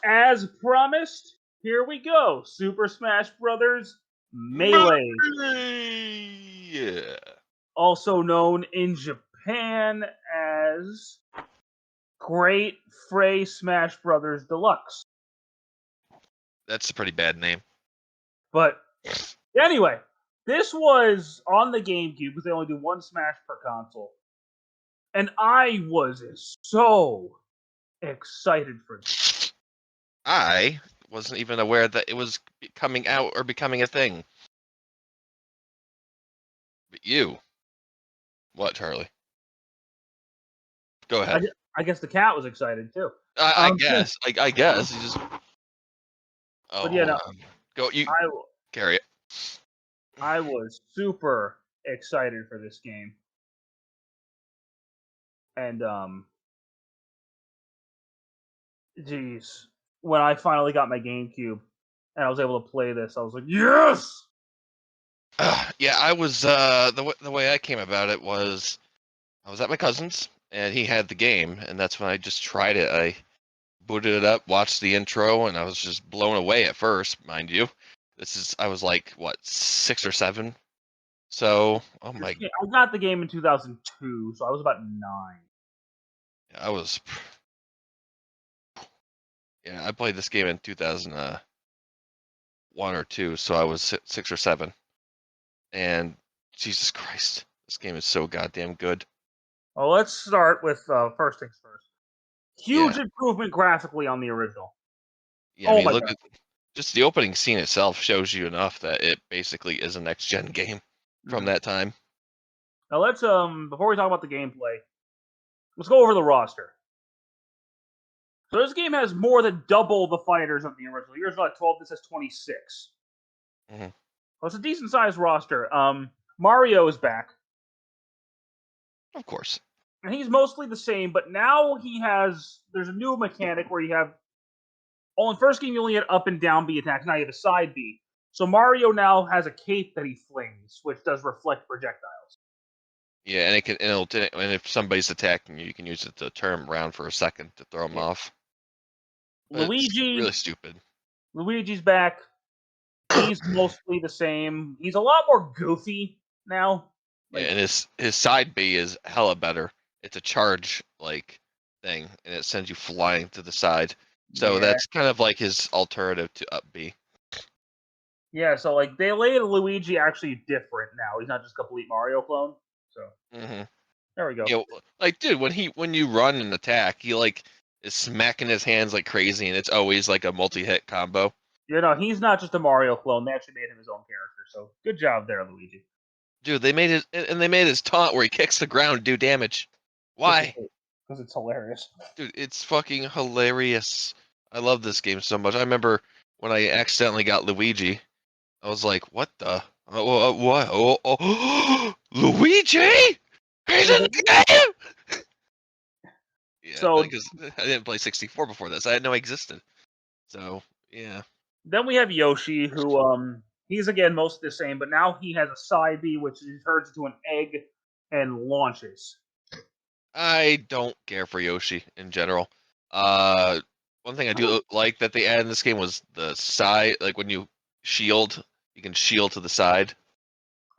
as promised, here we go. Super Smash Brothers Melee, Yeah. also known in Japan as Great Frey Smash Brothers Deluxe. That's a pretty bad name. But anyway, this was on the GameCube because they only do one Smash per console. And I was so excited for this. I wasn't even aware that it was coming out or becoming a thing. But you. What, Charlie? Go ahead. I guess the cat was excited too. I guess. I guess. You just. Oh, But yeah, no, go. You carry it. I was super excited for this game. And geez, when I finally got my GameCube and I was able to play this, I was like, yes! Yeah, I was the way I came about it was I was at my cousin's and he had the game, and that's when I just tried it. I booted it up, watched the intro, and I was just blown away at first, mind you. I was like, what, 6 or 7? So, oh my, I got the game in 2002, so I was about 9. I was, yeah, I played this game in 2001 or 2, so I was 6 or 7. And Jesus Christ, this game is so goddamn good. Well, let's start with first things first. Huge Yeah. improvement graphically on the original. Yeah, I mean, look at just the opening scene itself shows you enough that it basically is a next gen game from that time. Now let's before we talk about the gameplay, let's go over the roster. So this game has more than double the fighters of the original. Yours got 12. This has 26. Mm-hmm. Well, it's a decent sized roster. Mario is back, Of course, and he's mostly the same. But now there's a new mechanic where you have. Oh, in first game you only had up and down B attacks. Now you have a side B. So Mario now has a cape that he flings, which does reflect projectiles. Yeah, and and if somebody's attacking you, you can use it to turn around for a second to throw them off. But Luigi, really stupid. Luigi's back. He's mostly the same. He's a lot more goofy now. Yeah, and his side B is hella better. It's a charge thing, and it sends you flying to the side. So that's kind of like his alternative to up B. Yeah, so they laid Luigi actually different now. He's not just a complete Mario clone. So there we go. Yeah, dude, when you run and attack, he is smacking his hands like crazy, and it's always like a multi-hit combo. He's not just a Mario clone. They actually made him his own character. So good job there, Luigi. Dude, they made his taunt where he kicks the ground and do damage. Why? Because it's hilarious. Dude, it's fucking hilarious. I love this game so much. I remember when I accidentally got Luigi, I was like, "What the? What? Oh, Luigi? He's in the game!" Yeah, so because I didn't play 64 before this. I had no existed. So yeah. Then we have Yoshi, who he's again most the same, but now he has a side B, which turns into an egg and launches. I don't care for Yoshi in general. One thing I do like that they added in this game was the side, like when you shield, you can shield to the side.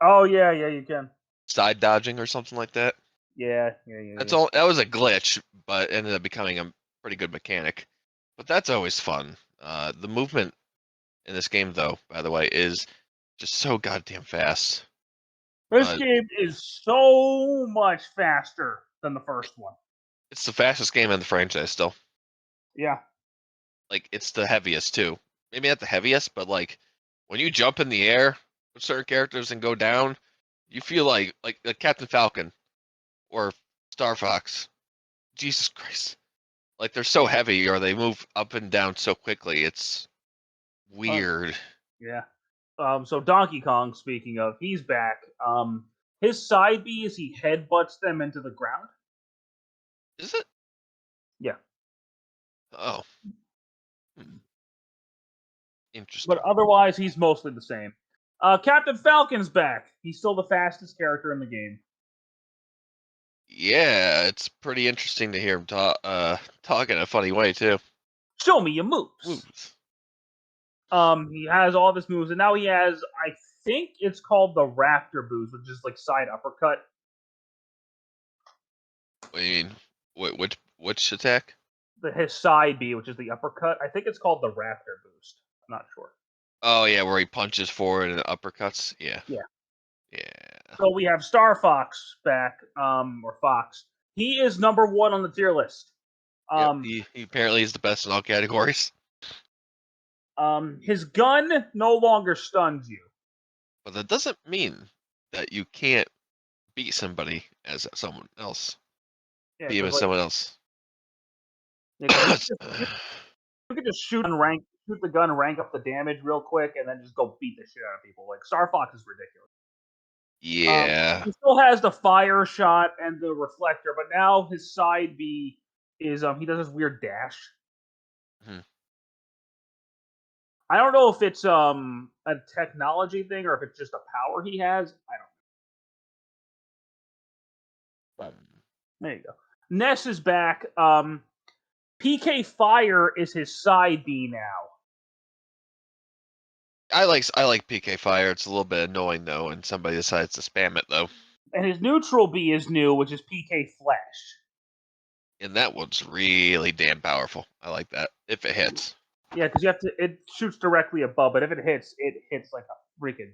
Oh yeah, you can. Side dodging or something like that. Yeah. That's all. That was a glitch, but ended up becoming a pretty good mechanic. But that's always fun. The movement in this game, though, by the way, is just so goddamn fast. This game is so much faster than the first one. It's the fastest game in the franchise still. Yeah. It's the heaviest too. Maybe not the heaviest, but when you jump in the air with certain characters and go down, you feel like Captain Falcon or Star Fox. Jesus Christ. They're so heavy or they move up and down so quickly. It's weird. Yeah. So Donkey Kong, speaking of, he's back. His side B is he headbutts them into the ground. Is it? Yeah. Oh. Interesting. But otherwise, he's mostly the same. Captain Falcon's back. He's still the fastest character in the game. Yeah, it's pretty interesting to hear him talk in a funny way too. Show me your moves. Moves. He has all of his moves, and now he has, I think it's called the Raptor boost, which is like side uppercut. What do you mean? Which attack? His side B, which is the uppercut. I think it's called the Raptor boost. I'm not sure. Oh yeah, where he punches forward and uppercuts. Yeah. Yeah. Yeah. So we have Star Fox back, or Fox. He is number 1 on the tier list. Yep, he apparently is the best in all categories. His gun no longer stuns you. But that doesn't mean that you can't beat somebody as someone else. Yeah, Beat him as like, someone else. yeah, you can just shoot the gun, rank up the damage real quick, and then just go beat the shit out of people. Like Star Fox is ridiculous. Yeah. He still has the fire shot and the reflector, but now his side B is he does this weird dash. Hmm. I don't know if it's a technology thing or if it's just a power he has. I don't know. But there you go. Ness is back. PK Fire is his side B now. I like PK Fire. It's a little bit annoying though, and somebody decides to spam it though. And his neutral B is new, which is PK Flash. And that one's really damn powerful. I like that. If it hits. Yeah, because it shoots directly above, but if it hits like a freaking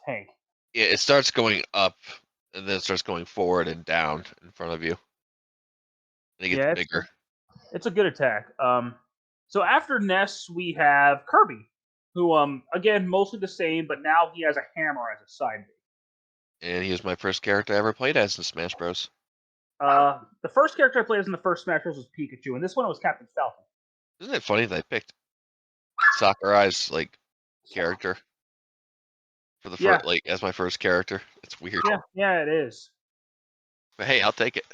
tank. Yeah, it starts going up, and then it starts going forward and down in front of you. And it gets bigger. It's a good attack. So after Ness, we have Kirby, who again mostly the same, but now he has a hammer as a side B. And he was my first character I ever played as in Smash Bros. The first character I played as in the first Smash Bros was Pikachu, and this one was Captain Falcon. Isn't it funny that I picked Sakurai's character for the first as my first character? It's weird. Yeah, it is. But hey, I'll take it.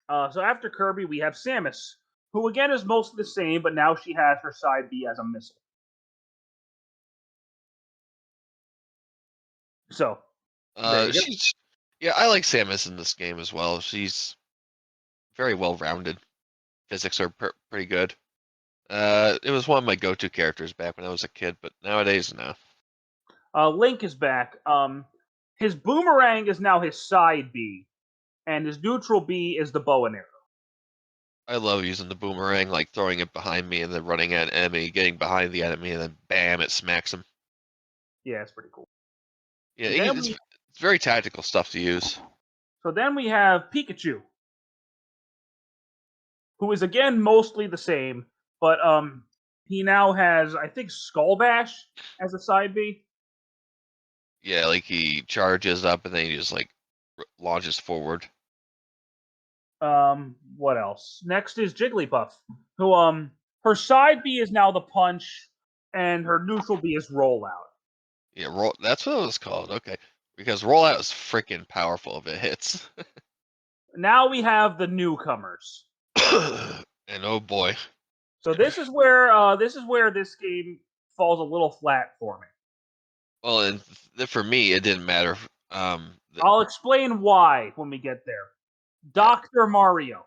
So after Kirby, we have Samus, who again is mostly the same, but now she has her side B as a missile. So, I like Samus in this game as well. She's very well rounded. Physics are pretty good. It was one of my go-to characters back when I was a kid, but nowadays, no. Link is back. His boomerang is now his side B, and his neutral B is the bow and arrow. I love using the boomerang, like throwing it behind me and then running at an enemy, getting behind the enemy, and then bam, it smacks him. Yeah, it's pretty cool. Yeah, it's very tactical stuff to use. So then we have Pikachu, who is again mostly the same, but he now has, I think, Skull Bash as a side B. Yeah, like he charges up and then he just launches forward. What else? Next is Jigglypuff, who her side B is now the punch, and her neutral B is rollout. Yeah, that's what it was called. Okay, because rollout is freaking powerful if it hits. Now we have the newcomers. And oh boy. So this is where this game falls a little flat for me. Well, and for me, it didn't matter. I'll explain why when we get there. Dr. Mario.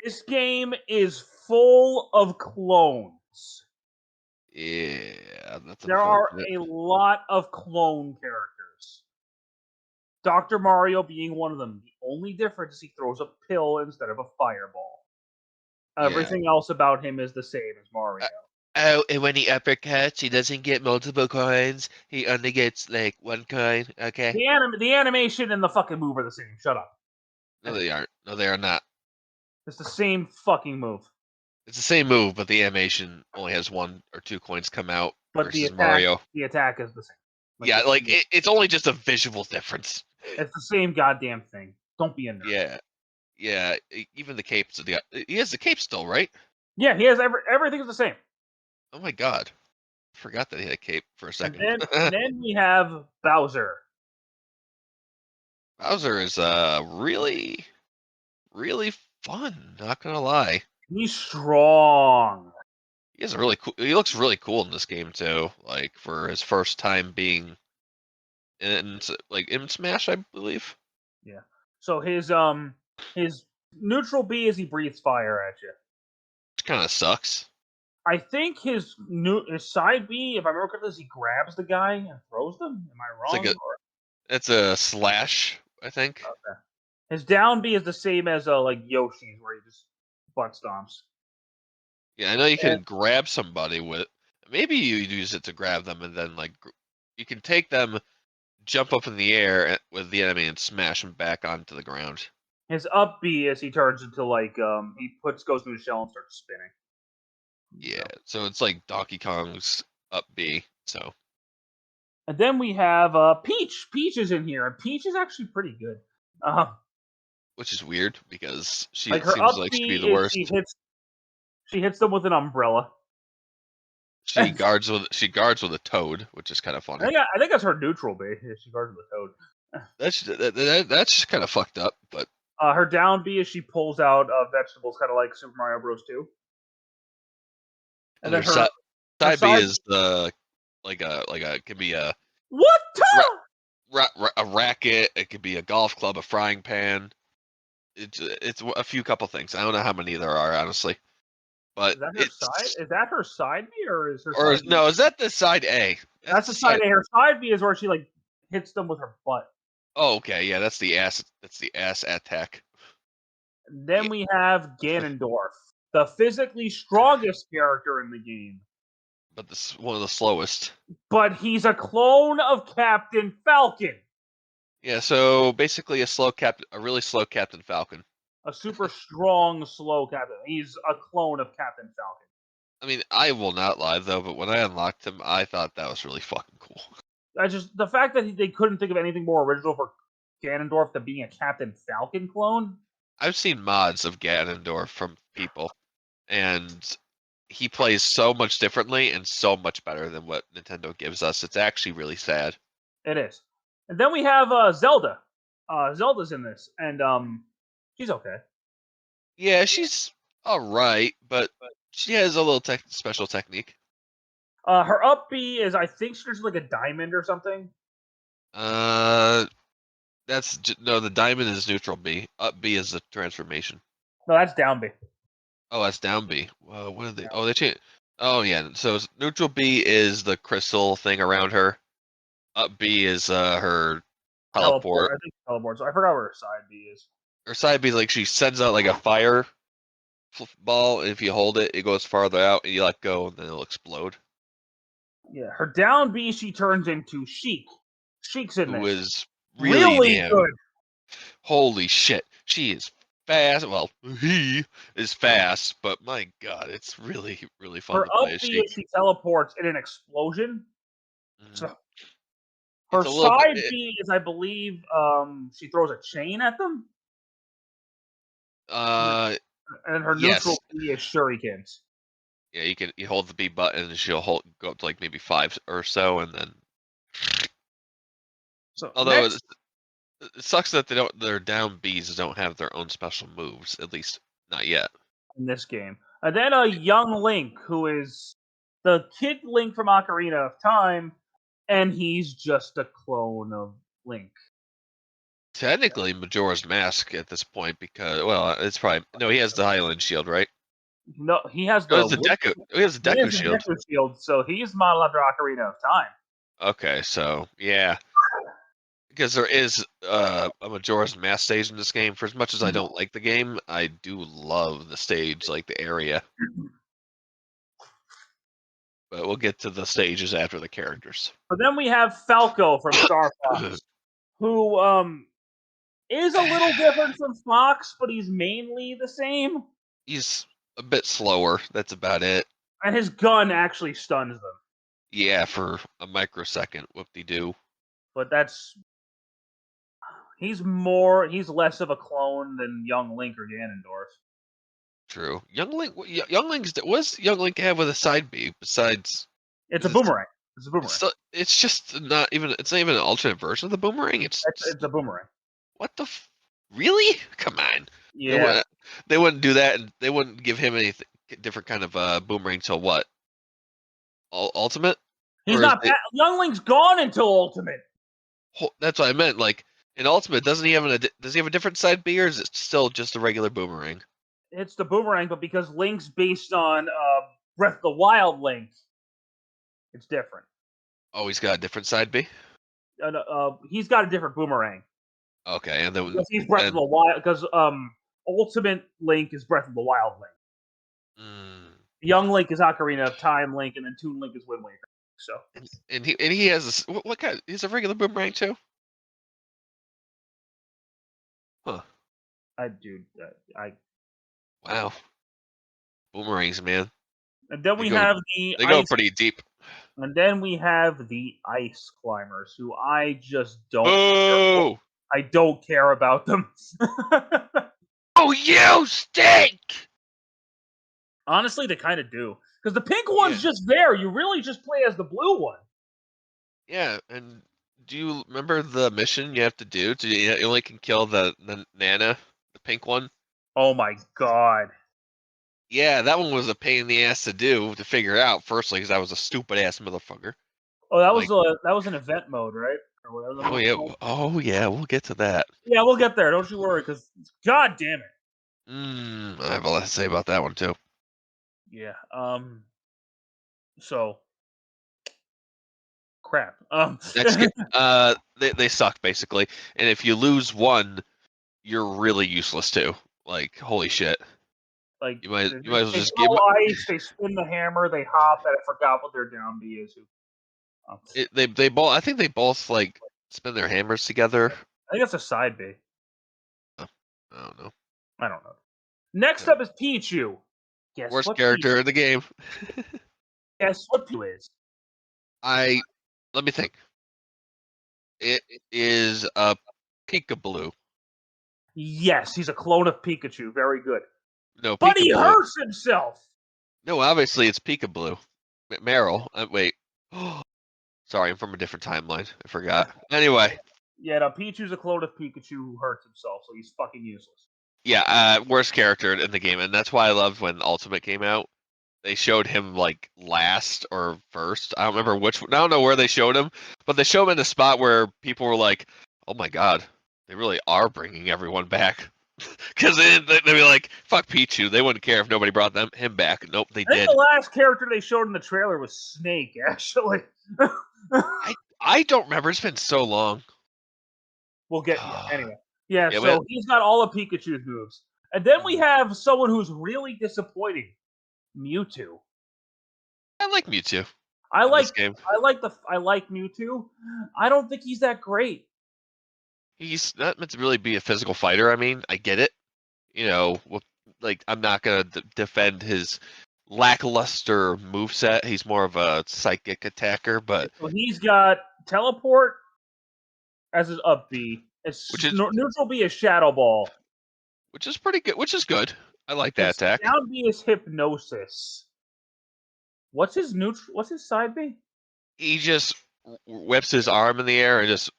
This game is full of clones. Yeah, there are a lot of clone characters. Dr. Mario being one of them. The only difference is he throws a pill instead of a fireball. Everything else about him is the same as Mario. Oh, and when he uppercuts, he doesn't get multiple coins. He only gets one coin. Okay. The animation and the fucking move are the same. Shut up. No, they aren't. No, they are not. It's the same fucking move. It's the same move, but the animation only has 1 or 2 coins come out versus Mario. The attack is the same. It's only just a visual difference. It's the same goddamn thing. Don't be a nerd. Yeah. Even the capes. He has the cape still, right? Yeah, he has everything's the same. Oh my god. I forgot that he had a cape for a second. And then we have Bowser. Bowser is really, really fun, not gonna lie. He's strong. He looks really cool in this game too, for his first time being in Smash, I believe. Yeah. So his Neutral B is he breathes fire at you. Which kind of sucks. I think his side B, if I remember correctly, is he grabs the guy and throws them. Am I It's like wrong? it's a slash, I think. Okay. His down B is the same as like Yoshi's, where he just butt stomps. Yeah, I know you can And- grab somebody with. Maybe you use it to grab them, and then like you can take them, jump up in the air with the enemy, and smash them back onto the ground. His up B is he turns into like he goes through his shell and starts spinning. Yeah, so it's like Donkey Kong's up B. So And then we have Peach. Peach is in here, and Peach is actually pretty good. which is weird because she Like her seems up like she'd B be the is worst. she hits them with an umbrella. She guards with a toad, which is kind of funny. I think that's her neutral B. She guards with a toad. That's just kind of fucked up, but Her down B is she pulls out vegetables, kind of like Super Mario Bros. 2. And then her side B is like a could be a what? a racket. It could be a golf club, a frying pan. It's a few couple things. I don't know how many there are honestly, but Is that her side? Is that her side B or is her? Or side B? no? Is that the side A? That's the side A. Her side B is where she like hits them with her butt. Oh, okay, yeah, that's the ass. That's the ass attack. Then Yeah. we have Ganondorf, the physically strongest character in the game. But this one of the slowest. But he's a clone of Captain Falcon. Yeah, so basically a really slow Captain Falcon. A super strong, slow captain. He's a clone of Captain Falcon. I mean, I will not lie though, but when I unlocked him, I thought that was really fucking cool. The fact that they couldn't think of anything more original for Ganondorf than being a Captain Falcon clone. I've seen mods of Ganondorf from people, and he plays so much differently and so much better than what Nintendo gives us. It's actually really sad. It is. And then we have Zelda. Zelda's in this, and she's okay. Yeah, she's all right, but she has a little special technique. Her up B is, I think, she's like a diamond or something. The diamond is neutral B. Up B is the transformation. No, that's down B. Oh, that's down B. What are they? Oh, they changed. Oh yeah. So neutral B is the crystal thing around her. Up B is her teleport. I think teleport. So I forgot where her side B is. Her side B is like she sends out like a fire ball. And if you hold it, it goes farther out, and you let go, and then it'll explode. Yeah, her down B she turns into Sheik. Sheik's in Who this. is really damn good. Holy shit, she is fast. Well, he is fast, but my god, it's really, really fun her to play up as B Sheik. is she teleports in an explosion. So her It's a little side bit- B is, I believe, she throws a chain at them. And her neutral Yes. B is shurikens. Yeah, you hold the B button and she'll go up to like maybe 5 or so, and then. So Although next, it sucks that their down Bs don't have their own special moves, at least not yet. in this game, and then a young Link, who is the kid Link from Ocarina of Time, and he's just a clone of Link. Technically, Majora's Mask at this point, because it's probably no. He has the Highland Shield, right? No, he has He the has the Deku. He has the Deku Shield. Deku Shield, so he's modeled after Ocarina of Time. Okay, so yeah, because there is a Majora's Mask stage in this game. For as much as I don't like the game, I do love the stage, like the area. But we'll get to the stages after the characters. But then we have Falco from Star Fox, who is a little different from Fox, but he's mainly the same. He's a bit slower. That's about it. And his gun actually stuns them. Yeah, for a microsecond, whoop-de-doo. But he's less of a clone than Young Link or Ganondorf. True. Young Link what's Young Link have with a side B besides? It's a boomerang. It's a boomerang. It's just not even. It's not even an alternate version of the boomerang. It's a boomerang. What the? Really? Come on. Yeah. They wouldn't do that, and they wouldn't give him any different kind of boomerang till what? Ultimate? He's not. Young Link's gone until Ultimate. That's what I meant. Like In Ultimate, does he have a different side B, or is it still just a regular boomerang? It's the boomerang, but because Link's based on Breath of the Wild Link, it's different. Oh, he's got a different side B. He's got a different boomerang. Okay, and then Because he's Breath of the Wild. Because Ultimate Link is Breath of the Wild Link. Young Link is Ocarina of Time Link, and then Toon Link is Wind Waker. So. And he has this. What kind? He's a regular boomerang too. Huh. Wow. Boomerangs, man. And then we have They go pretty deep. And then we have the Ice Climbers, who I just don't. Oh! I don't care about them. Oh, you stink! Honestly, they kind of do. Because the pink one's just there. You really just play as the blue one. Yeah, and do you remember the mission you have to do? You only can kill the Nana, the pink one? Oh my god. Yeah, that one was a pain in the ass to figure out, firstly, because I was a stupid-ass motherfucker. Oh, that was an event mode, right? Or Oh, yeah, we'll get to that. Yeah, we'll get there. Don't you worry, because god damn it. I have a lot to say about that one, too. Yeah, so... crap. They suck, basically. And if you lose one, you're really useless, too. Like, holy shit. Like, you might as well just give ice, they spin the hammer, they hop, and I forgot what their down B is. They both, I think they both, like, spin their hammers together. I think that's a side B. I don't know. Next up is Pichu. Guess worst what character Pichu? in the game. Guess what Pichu is? Let me think. It is a Peekaboo. Yes, he's a clone of Pikachu. Very good. No, but he hurts himself. No, obviously it's Peekaboo. Meryl. Wait. Sorry, I'm from a different timeline. I forgot. Anyway. Yeah, no, Pichu's a clone of Pikachu who hurts himself, so he's fucking useless. Yeah, worst character in the game, and that's why I loved when Ultimate came out. They showed him like last or first. I don't remember which. I don't know where they showed him, but they showed him in a spot where people were like, "Oh my god, they really are bringing everyone back." Because they'd be like, "Fuck Pichu." They wouldn't care if nobody brought him back. Nope, they did. I think the last character they showed in the trailer was Snake. Actually, I don't remember. It's been so long. We'll get anyway. Yeah, so he's got all of Pikachu's moves, and then we have someone who's really disappointing. Mewtwo. I like Mewtwo. I like Mewtwo. I don't think he's that great. He's not meant to really be a physical fighter. I mean, I get it. You know, like I'm not gonna defend his lackluster moveset. He's more of a psychic attacker, but so he's got teleport as his up B. Neutral B is Shadow Ball, which is pretty good. Which is good. I like that attack. Down B is Hypnosis. What's his side B? He just whips his arm in the air and just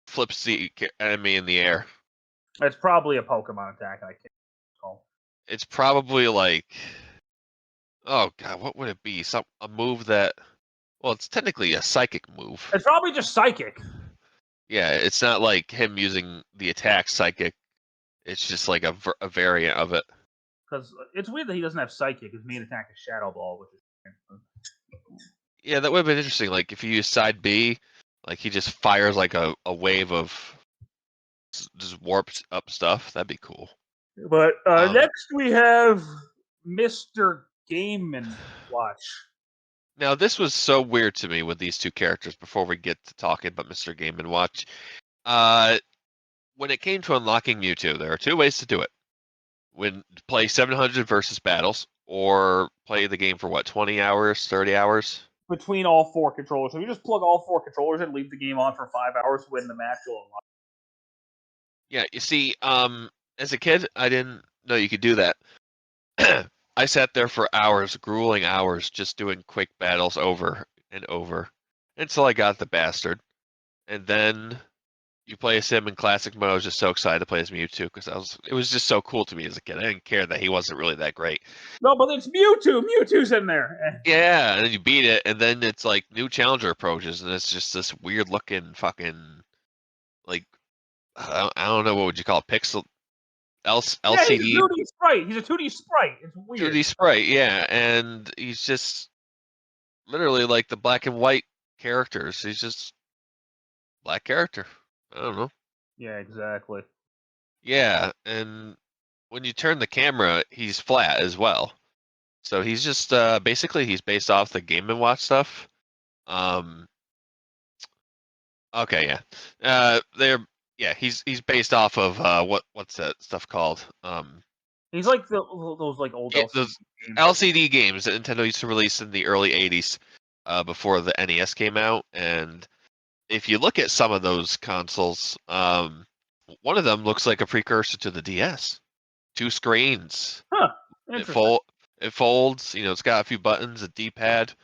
flips the enemy in the air. It's probably a Pokemon attack. I can't recall. It's probably like, oh god, what would it be? A move that, well, it's technically a psychic move. It's probably just psychic. Yeah, it's not like him using the attack psychic. It's just like a variant of it. Because it's weird that he doesn't have psychic. His main attack is Shadow Ball, which is. Yeah, that would have been interesting. Like if you use side B, like he just fires like a wave of just warped up stuff. That'd be cool. But next we have Mr. Game & Watch. Now this was so weird to me with these two characters. Before we get to talking about Mr. Game & Watch, when it came to unlocking Mewtwo, there are two ways to do it. Play 700 versus battles, or play the game for what, 20 hours, 30 hours? Between all four controllers. So if you just plug all four controllers and leave the game on for 5 hours, win the match, you'll unlock. Yeah, you see, as a kid, I didn't know you could do that. I sat there for hours, grueling hours, just doing quick battles over and over until I got the bastard. And then you play as him in classic mode. I was just so excited to play as Mewtwo because it was just so cool to me as a kid. I didn't care that he wasn't really that great. No, but it's Mewtwo. Mewtwo's in there. Yeah, and then you beat it, and then it's like new challenger approaches, and it's just this weird looking fucking like I don't know, what would you call it? Pixel Yeah, he's a LCD 2D sprite. He's a 2D sprite. It's weird. 2D sprite, yeah, and he's just literally like the black and white characters. He's just black character. I don't know. Yeah, exactly. Yeah, and when you turn the camera, he's flat as well. So he's just basically he's based off the Game and Watch stuff. Um, okay, yeah, he's based off of what's that stuff called? He's like those like old LCD Those games. LCD games that Nintendo used to release in the early '80s, before the NES came out. And if you look at some of those consoles, one of them looks like a precursor to the DS. 2 screens. Huh. It Interesting. it folds. It's got a few buttons, a D-pad.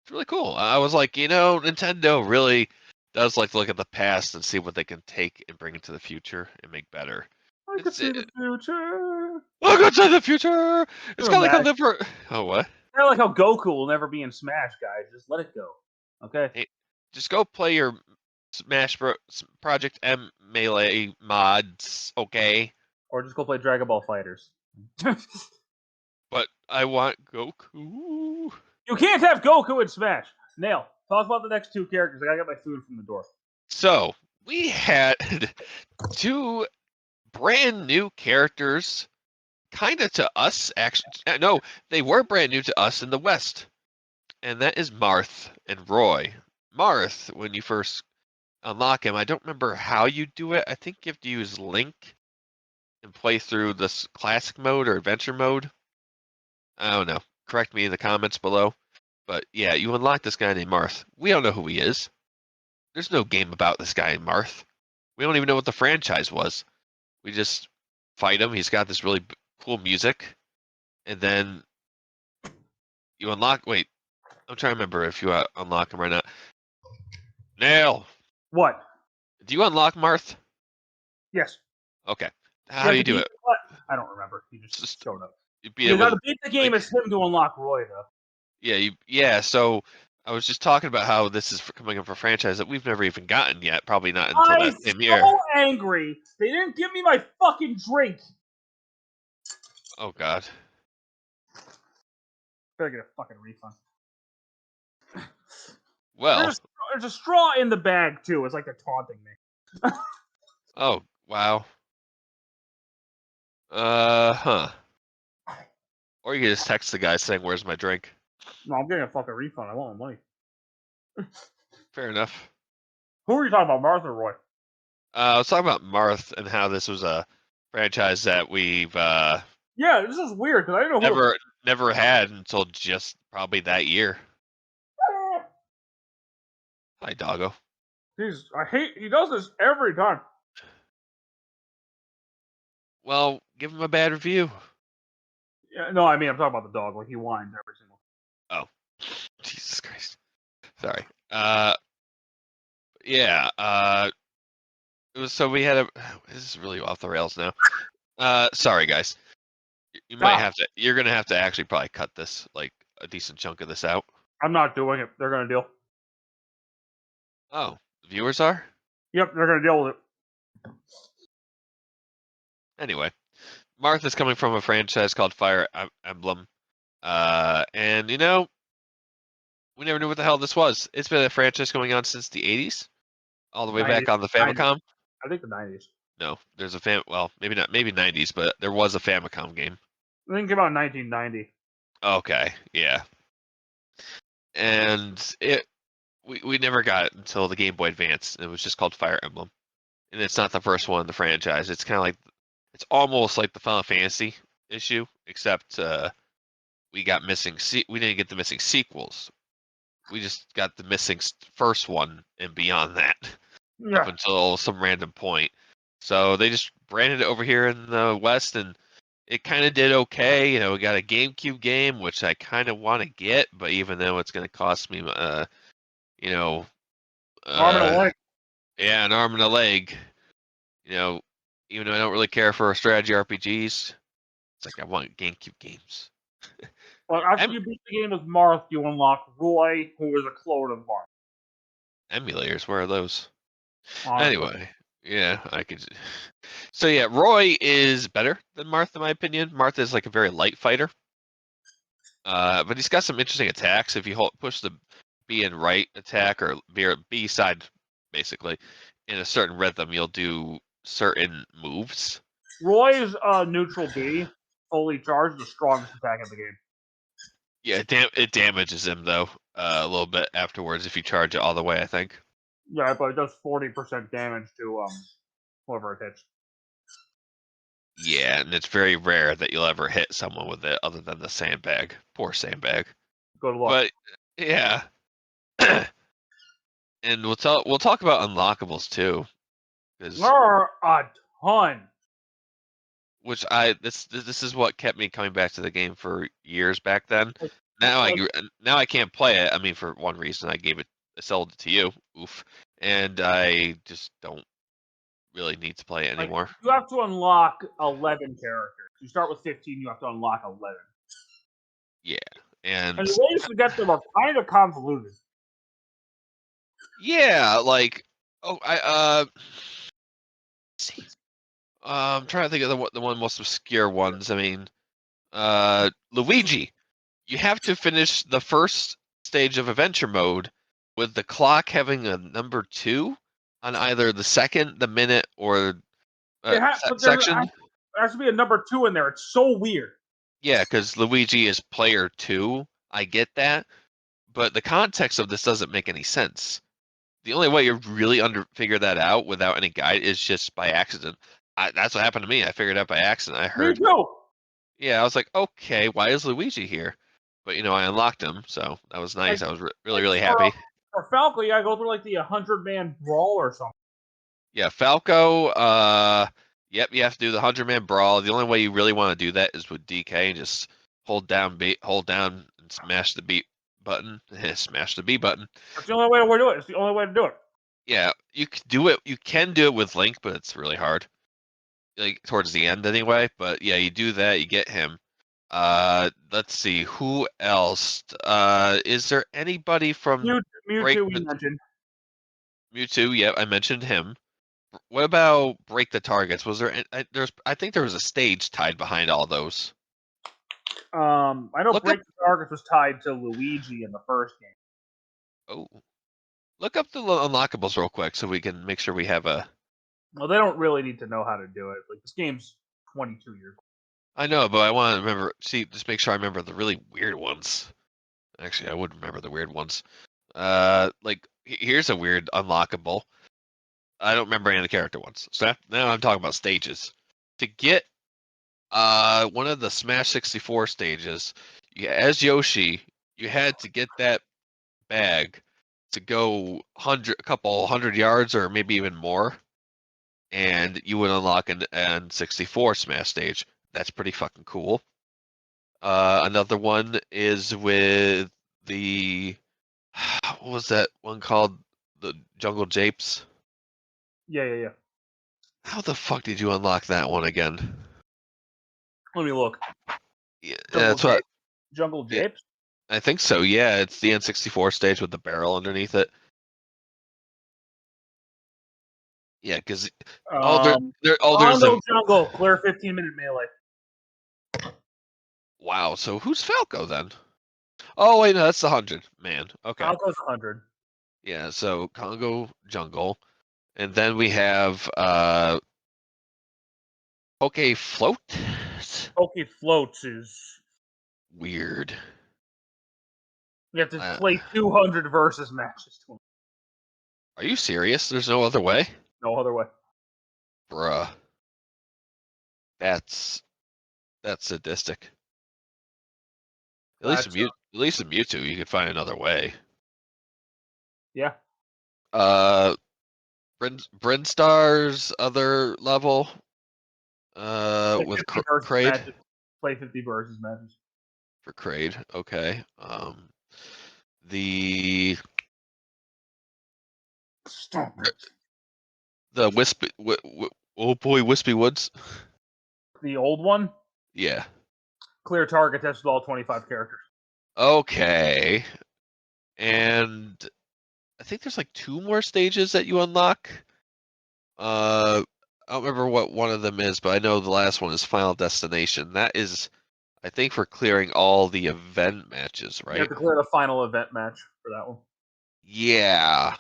It's really cool. I was like, Nintendo really does like to look at the past and see what they can take and bring into the future and make better. I can see the future. Look into the future. It's kind of like a liver. Oh, what? Kind of like how Goku will never be in Smash, guys. Just let it go. Okay. Hey, just go play your Smash Bros. Project M Melee mods, okay? Or just go play Dragon Ball Fighters. But I want Goku. You can't have Goku in Smash. Nail. Talk about the next 2 characters. I gotta get my food from the door. So we had 2 brand new characters, kind of to us. Actually, no, they were brand new to us in the West, and that is Marth and Roy. Marth, when you first unlock him, I don't remember how you do it. I think you have to use Link and play through this classic mode or adventure mode. I don't know. Correct me in the comments below. But yeah, you unlock this guy named Marth. We don't know who he is. There's no game about this guy Marth. We don't even know what the franchise was. We just fight him. He's got this really cool music. And then you unlock. Wait, I'm trying to remember if you unlock him or not. Nail. What? Do you unlock Marth? Yes. Okay. How do you do it? What? I don't remember. He just showed up. You You gotta beat the game as him to unlock Roy, though. Yeah. So I was just talking about how this is coming up for a franchise that we've never even gotten yet. Probably not until that same year. I'm so angry. They didn't give me my fucking drink. Oh God. Better get a fucking refund. Well, there's a straw in the bag too. It's like they're taunting me. Oh wow. Huh. Or you can just text the guy saying, "Where's my drink?" No, I'm getting a fucking refund. I want my money. Fair enough. Who are you talking about, Martha or Roy? I was talking about Marth and how this was a franchise that we've Yeah, this is weird because I didn't know never had until just probably that year. Hi, doggo. He does this every time. Well, give him a bad review. Yeah, no, I mean I'm talking about the dog. Like he whines every single. Oh, Jesus Christ. Sorry. Yeah. It was so we had a. This is really off the rails now. Sorry guys. You might have to. You're gonna have to actually probably cut this, like a decent chunk of this out. I'm not doing it. They're gonna deal. Oh, the viewers are. Yep, they're gonna deal with it. Anyway, Martha's coming from a franchise called Fire Emblem, and we never knew what the hell this was. It's been a franchise going on since the '80s, all the way 90s, back on the Famicom. 90s. I think the 90s. No, there's a well, maybe not, maybe '90s, but there was a Famicom game. I think it came out in 1990. Okay, yeah, and we never got it until the Game Boy Advance. It was just called Fire Emblem, and it's not the first one in the franchise. It's kind of like it's almost like the Final Fantasy issue, except we got missing. We didn't get the missing sequels. We just got the missing first one, and beyond that, Yeah. up until some random point. So they just branded it over here in the West, and it kind of did okay. We got a GameCube game, which I kind of want to get, but even though it's going to cost me, arm and a leg. Yeah, an arm and a leg. Even though I don't really care for strategy RPGs, it's like I want GameCube games. Well, after you beat the game with Marth, you unlock Roy, who is a clone of Marth. Emulators, where are those? Anyway, Yeah, I could. So yeah, Roy is better than Martha, in my opinion. Martha is like a very light fighter, but he's got some interesting attacks. If you push the B and right attack or B side, basically, in a certain rhythm, you'll do certain moves. Roy's neutral B, fully charged, the strongest attack in the game. Yeah, it damages him though a little bit afterwards if you charge it all the way. I think. Yeah, but it does 40% damage to whoever it hits. Yeah, and it's very rare that you'll ever hit someone with it, other than the sandbag. Poor sandbag. Good luck. But yeah, and we'll talk about unlockables too, because There are a ton. which this is what kept me coming back to the game for years back then. Like, Now like, I can't play it. I mean, for one reason, I sold it to you. Oof, and I just don't really need to play it like, anymore. you have to unlock 11 characters. You start with 15, you have to unlock 11. Yeah, and And the ways to get them are kind of convoluted. yeah, like see. I'm trying to think of the one most obscure ones. I mean, Luigi. You have to finish the first stage of adventure mode with the clock having a number 2 on either the second, the minute, or But section. there has to be a number 2 in there. It's so weird. Yeah, because Luigi is player 2. I get that, but the context of this doesn't make any sense. The only way you really figure that out without any guide is just by accident. That's what happened to me. I figured it out by accident. I Me heard, too. yeah, I was like, okay, why is Luigi here? But I unlocked him, so that was nice. Like, I was really, like really happy. for Falco, you gotta go through like the 100-man brawl or something. Yeah, Falco. Yep, you have to do the 100-man brawl. The only way you really want to do that is with DK and just hold down and smash the B button. Smash the B button. That's the only way to do it. It's the only way to do it. Yeah, you can do it. You can do it with Link, but it's really hard. Like towards the end, anyway. But yeah, you do that. You get him. Let's see who else. Is there anybody from Break Mewtwo we the mentioned. Mewtwo? Yep, I mentioned him. What about Break the Targets? Was there? I think there was a stage tied behind all those. I know Look Break up. the Targets was tied to Luigi in the first game. Oh, look up the unlockables real quick so we can make sure we have a. Well, they don't really need to know how to do it. Like, this game's 22 years old. I know, but I want to remember. See, just make sure I remember the really weird ones. Actually, I would remember the weird ones. Like here's a weird unlockable. I don't remember any of the character ones. So now I'm talking about stages. To get one of the Smash 64 stages, as Yoshi, you had to get that bag to go a couple hundred yards or maybe even more, and you would unlock an N64 Smash stage. That's pretty fucking cool. Another one is with the what was that one called? The Jungle Japes. Yeah. How the fuck did you unlock that one again? Let me look. Yeah, Jungle that's what. Jungle Yeah, Japes? I think so. Yeah, it's the N64 stage with the barrel underneath it. Yeah, because there's a Jungle, clear 15-minute melee. wow. So who's Falco then? Oh wait, no, that's the 100 man. Okay, Falco's 100. yeah. So Congo Jungle, and then we have Poke Float. Poke Floats is... Weird. You have to play 200 versus matches. Are you serious? There's no other way? No other way. Bruh. That's sadistic. At least in Mewtwo, you could find another way. Yeah. Brinstar's other level. With Kraid. Play 50 versus matches. For Kraid, okay. The Stop it. the oh boy, Wispy Woods. The old one? Yeah. Clear target test with all 25 characters. Okay. And I think there's like 2 more stages that you unlock. I don't remember what one of them is, but I know the last one is Final Destination. That is, I think, for clearing all the event matches, You have right? to clear the final event match for that one. Yeah.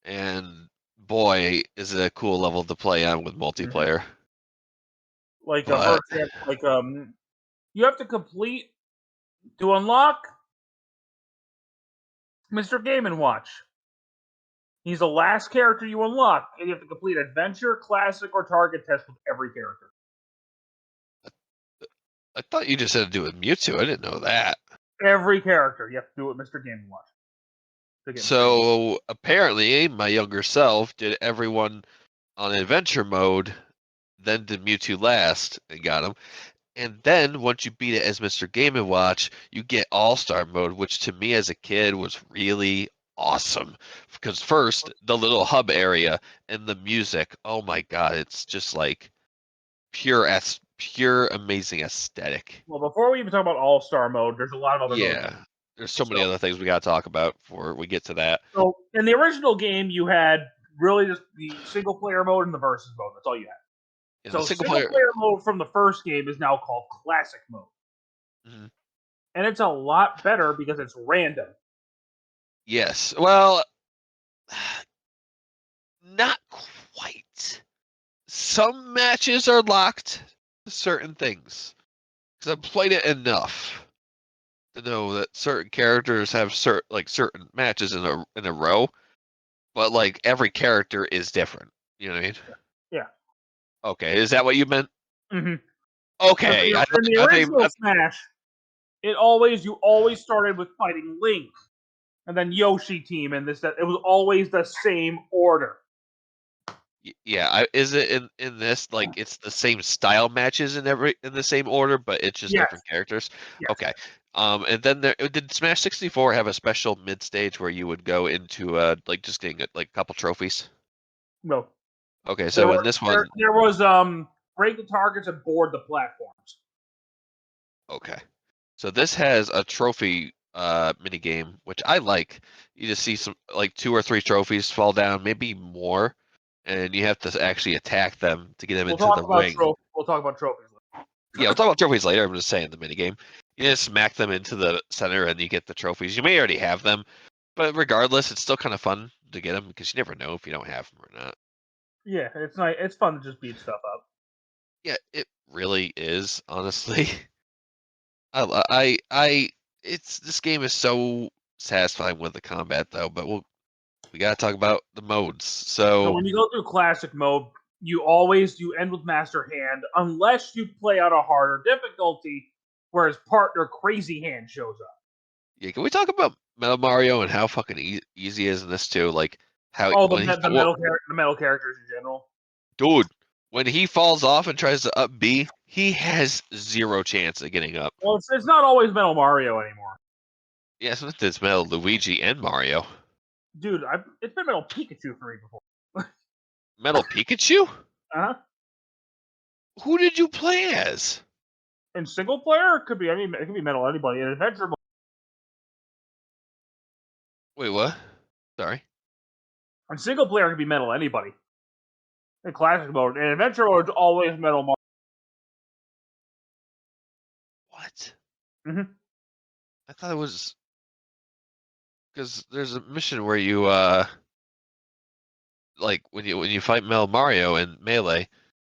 And boy, is it a cool level to play on with multiplayer. Like for But example, you have to complete to unlock Mr. Game and Watch. He's the last character you unlock, and you have to complete Adventure, Classic, or Target test with every character. I thought you just had to do it with Mewtwo. I didn't know that. Every character you have to do it with Mr. Game and Watch. So apparently, my younger self did everyone on adventure mode, then did Mewtwo last and got him. And then once you beat it as Mr. Game and Watch, you get All-Star mode, which to me as a kid was really awesome. Because first, the little hub area and the music, oh my god, it's just like pure amazing aesthetic. Well, before we even talk about All-Star mode, there's a lot of other modes. Yeah. There's so many other things we gotta talk about before we get to that. So in the original game, you had really just the single player mode and the versus mode. That's all you had. In So the single player mode from the first game is now called Classic mode. Mhm. And it's a lot better because it's random. Yes. Well, not quite. Some matches are locked to certain things. Because I've played it enough to know that certain characters have certain matches in a row, but like every character is different. You know what I mean? Yeah. Okay, is that what you meant? Mm-hmm. Okay, In the original Smash, you always started with fighting Link, and then Yoshi team, and it was always the same order. Yeah, is it in this like it's the same style matches in the same order, but it's just Yes. different characters? Yes. Okay. And then did Smash 64 have a special mid stage where you would go into like just getting like a couple trophies? No. Okay, so in this one, there was break the targets and board the platforms. okay, so this has a trophy mini game, which I like. You just see some like 2 or 3 trophies fall down, maybe more, and you have to actually attack them to get them into the ring. We'll talk about trophies later. Yeah, we'll talk about trophies later. I'm just saying the mini game. You just smack them into the center and you get the trophies. You may already have them, but regardless, it's still kind of fun to get them because you never know if you don't have them or not. Yeah, it's nice. It's fun to just beat stuff up. Yeah, it really is. Honestly, it's this game is so satisfying with the combat though. But we gotta talk about the modes. So when you go through classic mode, you end with Master Hand unless you play on a harder difficulty, where his partner Crazy Hand shows up. Yeah, can we talk about Metal Mario and how fucking easy it is in this too? Like how the metal characters in general. Dude, when he falls off and tries to up B, he has 0 chance of getting up. Well, it's not always Metal Mario anymore. Yes, it's Metal Luigi and Mario. Dude, it's been Metal Pikachu for me before. Metal Pikachu? Uh-huh. Who did you play as? In single player, it could be Metal anybody. In adventure mode. Wait, what? Sorry. In single player, it could be Metal anybody. In classic mode. In adventure mode, it's always Metal Mario. What? Mm-hmm. I thought it was because there's a mission where you like when you fight Metal Mario in Melee,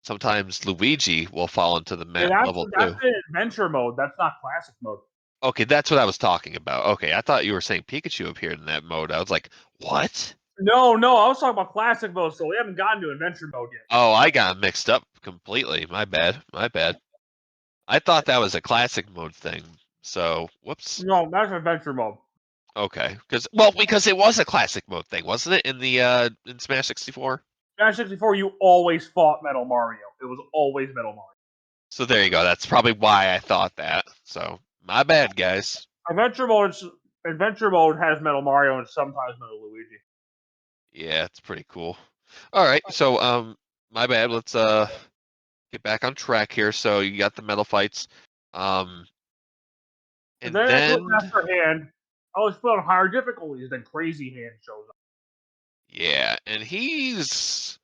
sometimes Luigi will fall into the level too. That's in adventure mode. That's not classic mode. Okay, that's what I was talking about. Okay, I thought you were saying Pikachu appeared in that mode. I was like, what? No, I was talking about classic mode, so we haven't gotten to adventure mode yet. Oh, I got mixed up completely. My bad. I thought that was a classic mode thing. So, whoops. No, that's adventure mode. Okay, because it was a classic mode thing, wasn't it? In the in Smash 64. Smash 64, you always fought Metal Mario. It was always Metal Mario. So there you go. That's probably why I thought that. So my bad, guys. Adventure mode has Metal Mario and sometimes Metal Luigi. Yeah, it's pretty cool. All right, so my bad. Let's get back on track here. So you got the metal fights, and then Master Hand. I was put on higher difficulties. Then Crazy Hand shows up. yeah, and he's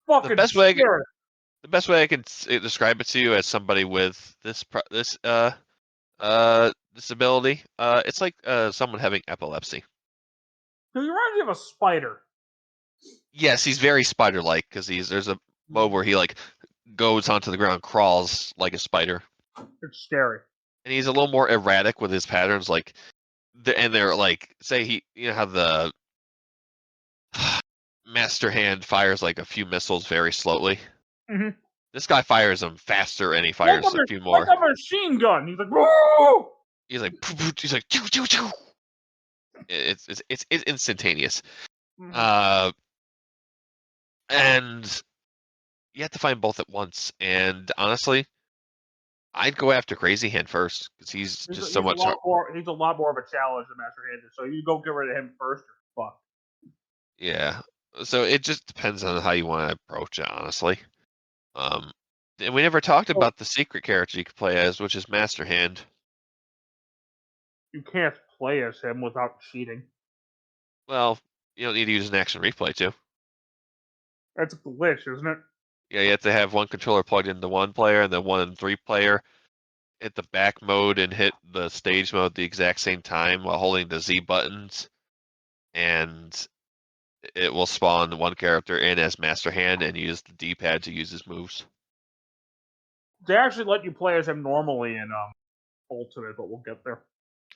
fucking best way I could- scary. The best way I can describe it to you as somebody with this disability, it's like someone having epilepsy. He reminds me of a spider. Yes, he's very spider-like because there's a mode where he like goes onto the ground, crawls like a spider, It's scary. and he's a little more erratic with his patterns. Like, and they're like, say how the master hand fires like a few missiles very slowly. Mhm. This guy fires them faster, and he fires a few more. Like a machine gun. He's like, whoa! He's like, he's like, choo, choo, choo. It's instantaneous. Mhm. And you have to find both at once. And honestly, I'd go after Crazy Hand first because he's just so much. He's a lot more of a challenge than Master Hand. So you go get rid of him first, or fuck. Yeah. So it just depends on how you want to approach it, honestly. And we never talked about the secret character you could play as, which is Master Hand. You can't play as him without cheating. Well, you don't need to use an action replay too. That's a glitch, isn't it? Yeah, you have to have one controller plugged into one player and then 1 and 3 player hit the back mode and hit the stage mode at the exact same time while holding the Z buttons, and it will spawn one character in as Master Hand and use the D-pad to use his moves. They actually let you play as him normally in Ultimate, but we'll get there.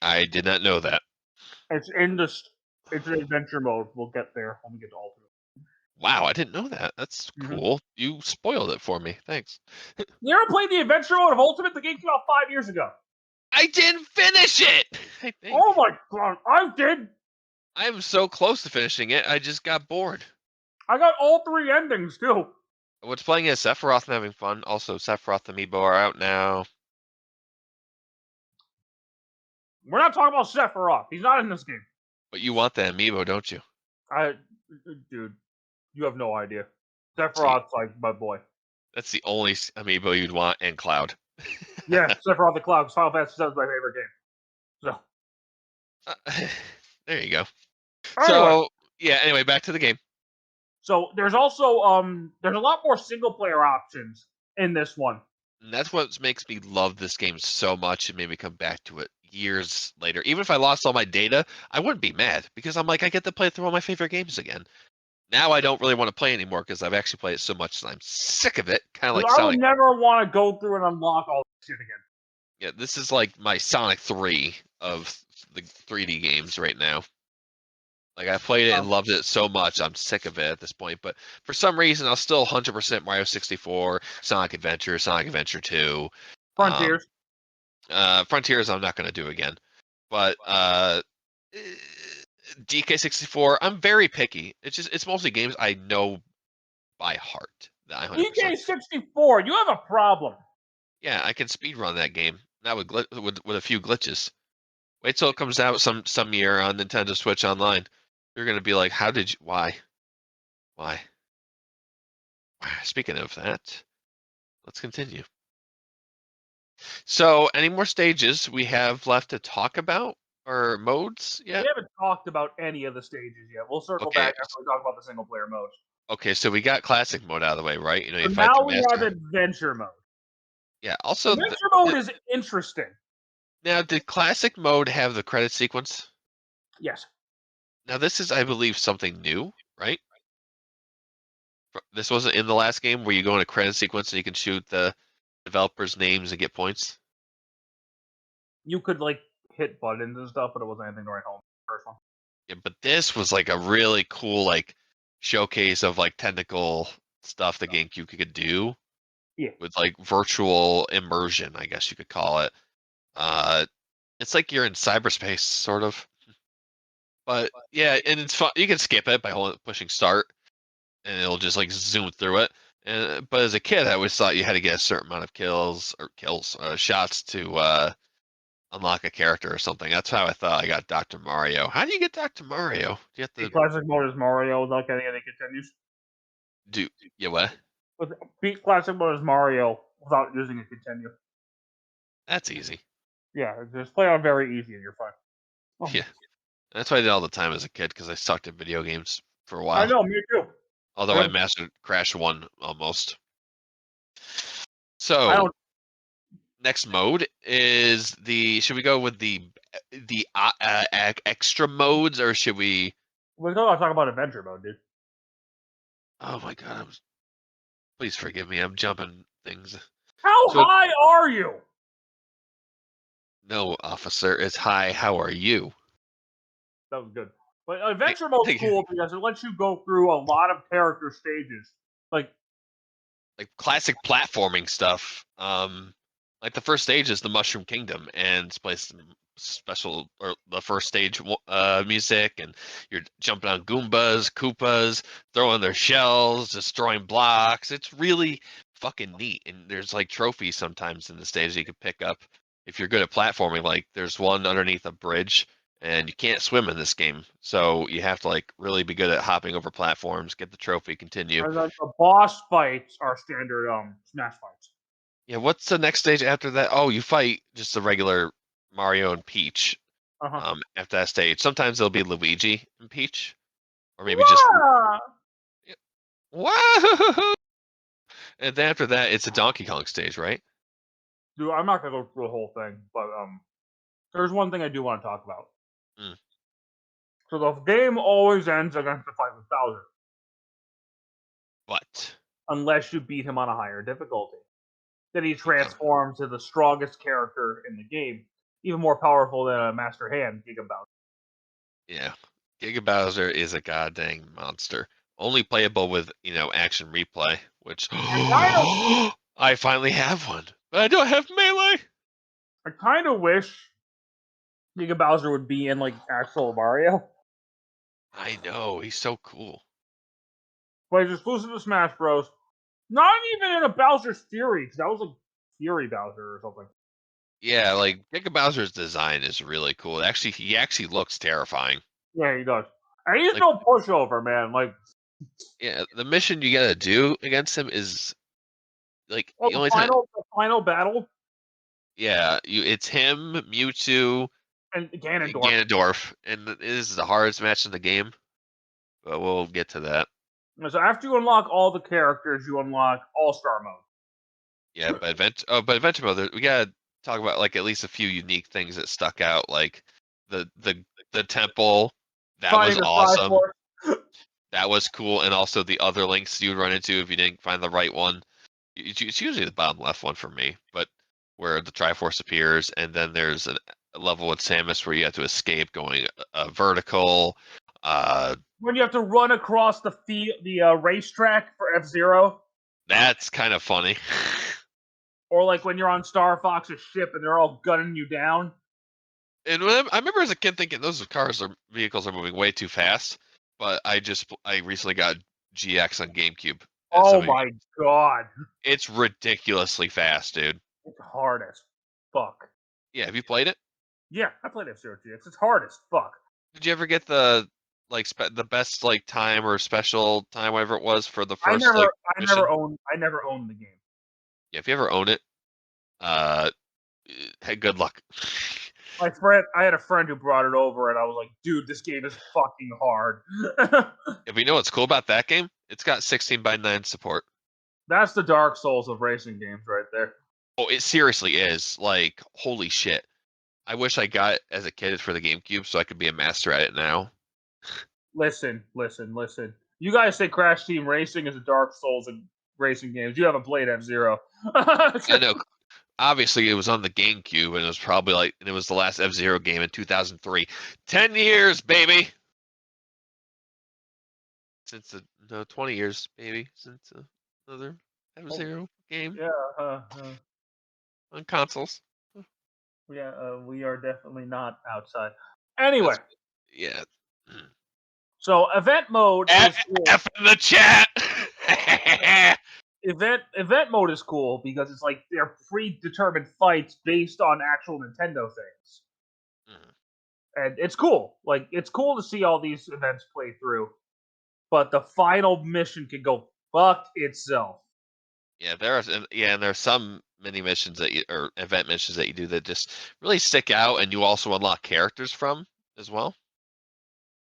I did not know that. It's in adventure mode. We'll get there when we get to Ultimate. Wow, I didn't know that. That's cool. You spoiled it for me. Thanks. You ever played the adventure mode of Ultimate? The game came out 5 years ago. I didn't finish it! I think. Oh my god, I did! I'm so close to finishing it, I just got bored. I got all 3 endings, too. What's playing as Sephiroth and having fun. Also, Sephiroth amiibo are out now. We're not talking about Sephiroth. He's not in this game. But you want the amiibo, don't you? Dude, you have no idea. Sephiroth's like my boy. That's the only amiibo you'd want, and Cloud. Yeah, Sephiroth the Cloud. Final Fantasy VII is my favorite game. So. There you go. Anyway. So, yeah, anyway, back to the game. So, there's also, there's a lot more single-player options in this one. And that's what makes me love this game so much and made me come back to it years later. Even if I lost all my data, I wouldn't be mad because I'm like, I get to play through all my favorite games again. Now I don't really want to play anymore because I've actually played it so much that I'm sick of it. Kind of like I Sonic. would never want to go through and unlock all this shit again. Yeah, this is like my Sonic 3 of the 3D games right now. Like, I played it and loved it so much, I'm sick of it at this point. But for some reason, I'll still 100% Mario 64, Sonic Adventure 2. Frontiers. Frontiers I'm not going to do again. But DK64, I'm very picky. It's mostly games I know by heart. DK64, you have a problem. Yeah, I can speedrun that game. Not with a few glitches. Wait till it comes out some year on Nintendo Switch Online. You're gonna be like, how did you? Why? Speaking of that, let's continue. So, any more stages we have left to talk about or modes yet? We haven't talked about any of the stages yet. We'll circle back after we talk about the single player modes. Okay, so we got classic mode out of the way, right? You know, you so fight now the we master. have adventure mode. Yeah. Also, adventure mode is interesting. Now, did classic mode have the credit sequence? Yes. Now, this is, I believe, something new, right? This wasn't in the last game where you go in a credit sequence and you can shoot the developers' names and get points? You could, like, hit buttons and stuff, but it wasn't anything to write home. First one. Yeah, but this was, like, a really cool, like, showcase of, like, technical stuff the GameCube could do. Yeah. With, like, virtual immersion, I guess you could call it. It's like you're in cyberspace, sort of. But yeah, and it's fun. You can skip it by pushing start, and it'll just like zoom through it. But as a kid, I always thought you had to get a certain amount of shots to unlock a character or something. That's how I thought I got Dr. Mario. How do you get Dr. Mario? Do you have to beat classic mode is Mario without getting any continues? What? Beat classic mode is Mario without using a continue. That's easy. Yeah, just play on very easy and you're fine. Yeah. That's what I did all the time as a kid because I sucked at video games for a while. I know, me too. Although Okay. I mastered Crash 1 almost. I So don't. next mode is should we go with the extra modes, or should we? We're gonna talk about adventure mode, dude. Oh my god, please forgive me. I'm jumping things. How So high are you? no, officer, it's hi. How are you? That was good. But adventure mode's cool because it lets you go through a lot of character stages. Like like classic platforming stuff. Like the first stage is the Mushroom Kingdom, and it's plays some special or the first stage music, and you're jumping on Goombas, Koopas, throwing their shells, destroying blocks. It's really fucking neat, and there's like trophies sometimes in the stage that you can pick up if you're good at platforming. Like there's one underneath a bridge. And you can't swim in this game, so you have to like really be good at hopping over platforms, get the trophy, continue. and then the boss fights are standard Smash fights. Yeah, what's the next stage after that? Oh, you fight just the regular Mario and Peach. Uh-huh. After that stage, sometimes it'll be Luigi and Peach, or maybe just Wah! wow. And then after that, it's a Donkey Kong stage, right? Dude, I'm not gonna go through the whole thing, but there's one thing I do want to talk about. Mm. So the game always ends against the fight with Bowser, But unless you beat him on a higher difficulty. Then he transforms to the strongest character in the game, even more powerful than a Master Hand, Giga Bowser. yeah, Giga Bowser is a goddamn monster. Only playable with action replay, which I finally have one, but I don't have melee. I kind of wish Giga Bowser would be in like actual Mario, I know he's so cool. but he's exclusive to Smash Bros. Not even in a Bowser's Fury, because that was like Fury Bowser or something. Yeah, like Giga Bowser's design is really cool. Actually, he actually looks terrifying. Yeah, he does. And he's Like, no pushover, man. Like, yeah, the mission you gotta do against him is like oh, the only time. the final battle, Yeah, it's him, Mewtwo, and Ganondorf. Ganondorf, and this is the hardest match in the game. But we'll get to that. So after you unlock all the characters, you unlock All Star mode. Yeah, but Adventure Mode, we gotta talk about like at least a few unique things that stuck out, like the temple. That was Finding the awesome. Triforce. That was cool, and also the other links you'd run into if you didn't find the right one. It's usually the bottom left one for me, but where the Triforce appears, and then there's a level with Samus where you have to escape going vertical. When you have to run across the racetrack for F-Zero. That's kind of funny. Or like when you're on Star Fox's ship and they're all gunning you down. And I remember as a kid thinking those vehicles are moving way too fast, but I recently got GX on GameCube. Oh my god. It's ridiculously fast, dude. It's hard as fuck. Yeah, have you played it? Yeah, I played F-Zero GX. It's hard as fuck. Did you ever get the the best like time or special time, whatever it was, for the first mission? I never owned the game. Yeah, if you ever own it, hey, good luck. I had a friend who brought it over, and I was like, "Dude, this game is fucking hard." If you know what's cool about that game, it's got 16:9 support. That's the Dark Souls of racing games, right there. Oh, it seriously is. Like, holy shit! I wish I got it as a kid for the GameCube so I could be a master at it now. Listen. You guys say Crash Team Racing is a Dark Souls in racing games. You haven't played F-Zero. I know. Obviously, it was on the GameCube, and it was probably it was the last F-Zero game in 2003. 10 years, baby. Since 20 years, baby, since another F-Zero game Yeah. on consoles. Yeah. We are definitely not outside. Anyway. Yeah. So event mode is cool. F in the chat. Event mode is cool because it's like they're predetermined fights based on actual Nintendo things. And it's cool. Like, it's cool to see all these events play through. But the final mission can go fuck itself. Yeah, and there are some mini missions or event missions that you do that just really stick out, and you also unlock characters from as well.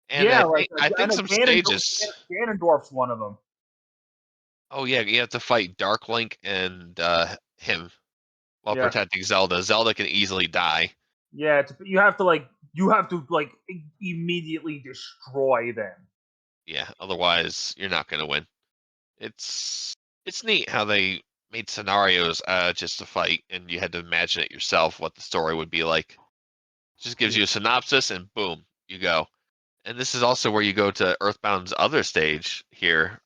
And Yeah, I think some stages. Ganondorf's one of them. Oh yeah, you have to fight Dark Link and him while Yeah, protecting Zelda. Zelda can easily die. yeah. You have to immediately destroy them. Yeah, otherwise you're not gonna win. It's it's neat how they made scenarios just to fight, and you had to imagine it yourself what the story would be like. Just gives Yeah. you a synopsis, and boom, you go. And this is also where you go to Earthbound's other stage here.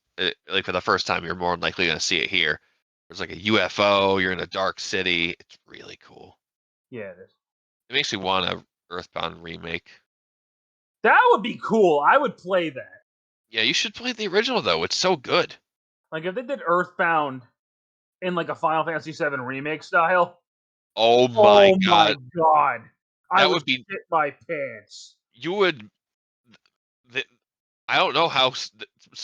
Like for the first time, you're more likely going to see it here. There's like a UFO. You're in a dark city. It's really cool. Yeah, it is. It makes me want a Earthbound remake. That would be cool. I would play that. Yeah, you should play the original though. It's so good. Like if they did Earthbound in like a Final Fantasy VII remake style. Oh my Oh my god, god. I that would would be. shit my pants. You would. th- I don't know how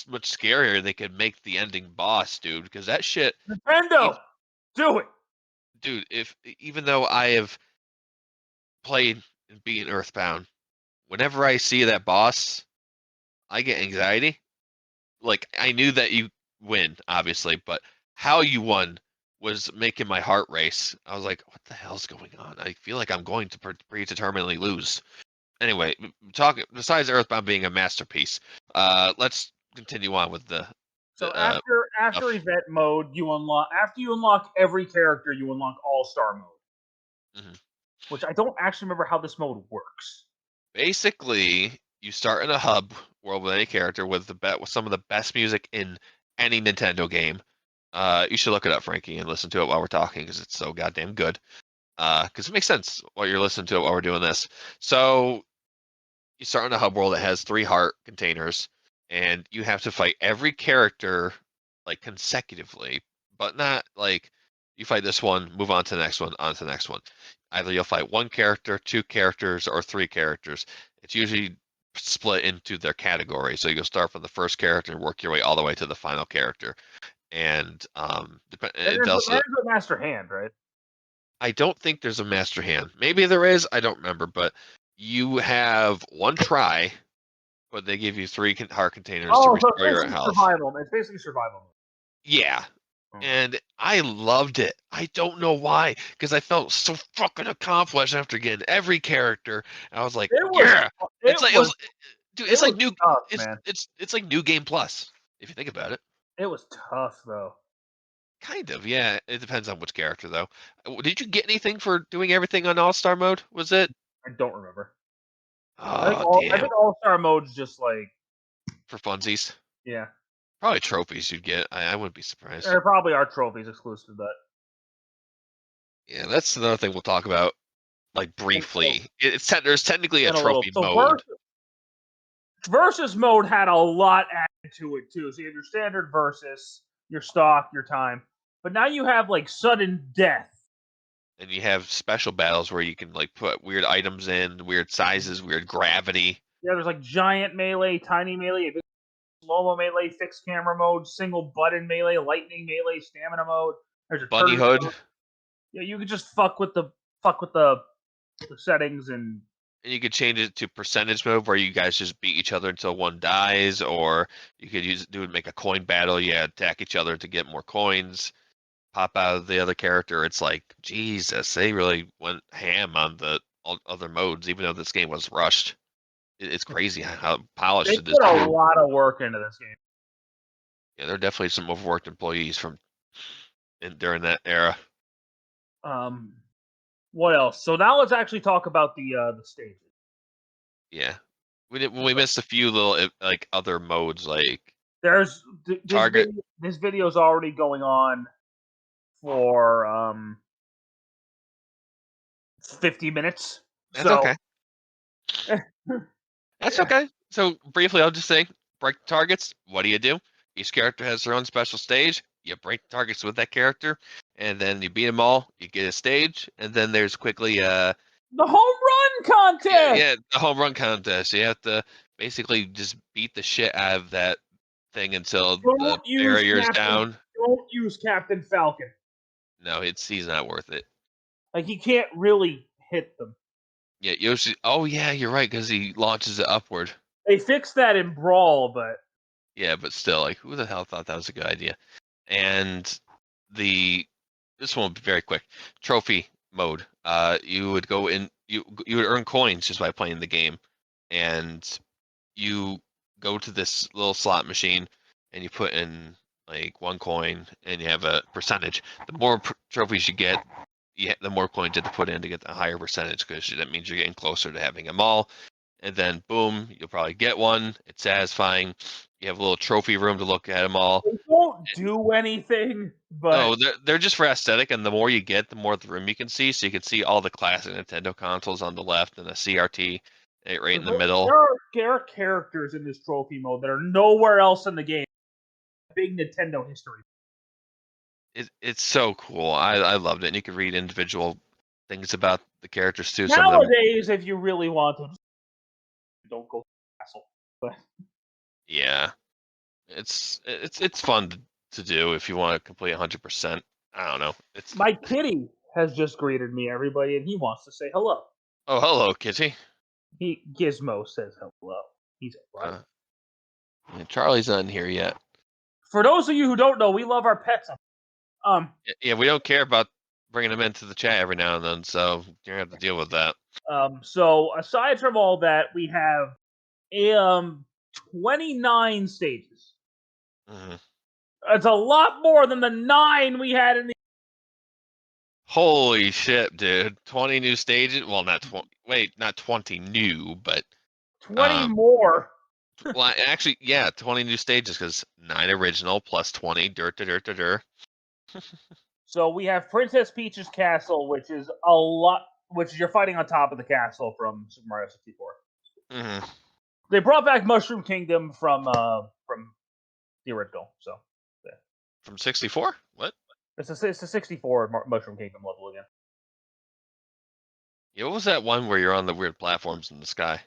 much scarier they could make the ending boss, dude. Because that shit, e- Nintendo, do it. dude. If even though I have played and beaten Earthbound, whenever I see that boss, I get anxiety. Like I knew that you win, obviously, but how you won was making my heart race. I was like, "What the hell's going on? I feel like I'm going to predeterminedly lose." Anyway, talking besides Earthbound being a masterpiece, let's continue on with So the after stuff. event mode, after you unlock every character, you unlock all-star mode, Mhm. which I don't actually remember how this mode works. Basically, you start in a hub world with any character with with some of the best music in any Nintendo game. You should look it up, Frankie, and listen to it while we're talking because it's so goddamn good. Because it makes sense while you're listening to it while we're doing this. So you start in a hub world that has 3 heart containers, and you have to fight every character like consecutively, but not like you fight this one, move on to the next one, on to the next one. Either you'll fight one character, 2 characters, or 3 characters. It's usually split into their categories. So you'll start from the first character and work your way all the way to the final character. And That it is what, also, that is what Master Hand, right? I don't think there's a master hand. Maybe there is. I don't remember. But you have one try, but they give you 3 heart containers to Oh, so restore it's your basically health. survival. It's basically survival Yeah, mode. Okay. and I loved it. I don't know why, because I felt so fucking accomplished after getting every character. I was like, It was yeah. it It was was, dude. it It's like was new. tough, man. It's like new game plus if you think about it. It was tough though. Kind of, yeah. It depends on which character though. Did you get anything for doing everything on All Star mode? Was it? I don't remember. Oh I damn, think All Star mode's just like for funsies. yeah. Probably trophies you'd get. I wouldn't be surprised. There probably are trophies exclusive to that. Yeah, that's another thing we'll talk about like And briefly. There's technically a a little. trophy So mode. versus mode had a lot added to it too. So you have your standard versus, your stock, your time, but now you have like sudden death. And you have special battles where you can like put weird items in, weird sizes, weird gravity. Yeah, there's like giant melee, tiny melee, slow-mo melee, fixed camera mode, single button melee, lightning melee, stamina mode. There's a Bunny turn Hood, mode. Yeah, you could just fuck with the settings and and you could change it to percentage mode where you guys just beat each other until one dies, or you could make a coin battle. You attack each other to get more coins. Pop out of the other character. It's like Jesus, they really went ham on the other modes, even though this game was rushed. It's crazy how they polished it is put a too. lot of work into this game. Yeah, there are definitely some overworked employees during that era. Um, what else? So now let's actually talk about the stages. Yeah, we missed a few little like other modes like There's target. this video is already going on for 50 minutes. That's So okay. That's okay. So briefly, I'll just say break targets. What do? Each character has their own special stage. You break targets with that character, and then you beat them all. You get a stage, and then there's quickly the home run contest. yeah, the home run contest. You have to basically just beat the shit out of that thing until the barrier's down. Don't use Captain Falcon. No, he's not worth it. Like he can't really hit them. Yeah, Yoshi. Oh yeah, you're right because he launches it upward. They fixed that in Brawl, but Yeah, but still, like, who the hell thought that was a good idea? and this one will be very quick. Trophy mode. You would go in. You would earn coins just by playing the game, and you go to this little slot machine, and you put in like 1 coin, and you have a percentage. The more trophies you get, the more coins you have to put in to get the higher percentage, because that means you're getting closer to having them all. And then boom, you'll probably get one. It's satisfying. You have a little trophy room to look at them all. They won't do anything, but No, they're just for aesthetic, and the more you get, the more the room you can see. So you can see all the classic Nintendo consoles on the left and a CRT right in the middle. There are characters in this trophy mode that are nowhere else in the game. Big Nintendo history. It's so cool. I loved it. And you can read individual things about the characters too. Nowadays, if you really want to, don't go to the castle. But yeah, it's fun to do if you want to complete 100%. I don't know. My kitty has just greeted me, everybody, and he wants to say hello. Oh, hello, kitty. Gizmo says hello. He's right. Charlie's not in here yet. For those of you who don't know, we love our pets. Yeah, we don't care about bringing them into the chat every now and then, so you're gonna have to deal with that. So aside from all that, we have 29 stages. Mm-hmm. It's a lot more than the 9 we had in the. Holy shit, dude! 20 new stages. Well, not 20. Wait, not 20 new, but 20 more. Well, actually, yeah, 20 new stages because 9 original plus 20. So we have Princess Peach's castle, which is a lot. Which you're fighting on top of the castle from Super Mario 64. Mm-hmm. They brought back Mushroom Kingdom from the original. So yeah. From 64? What? It's a 64 Mushroom Kingdom level again. Yeah, what was that one where you're on the weird platforms in the sky?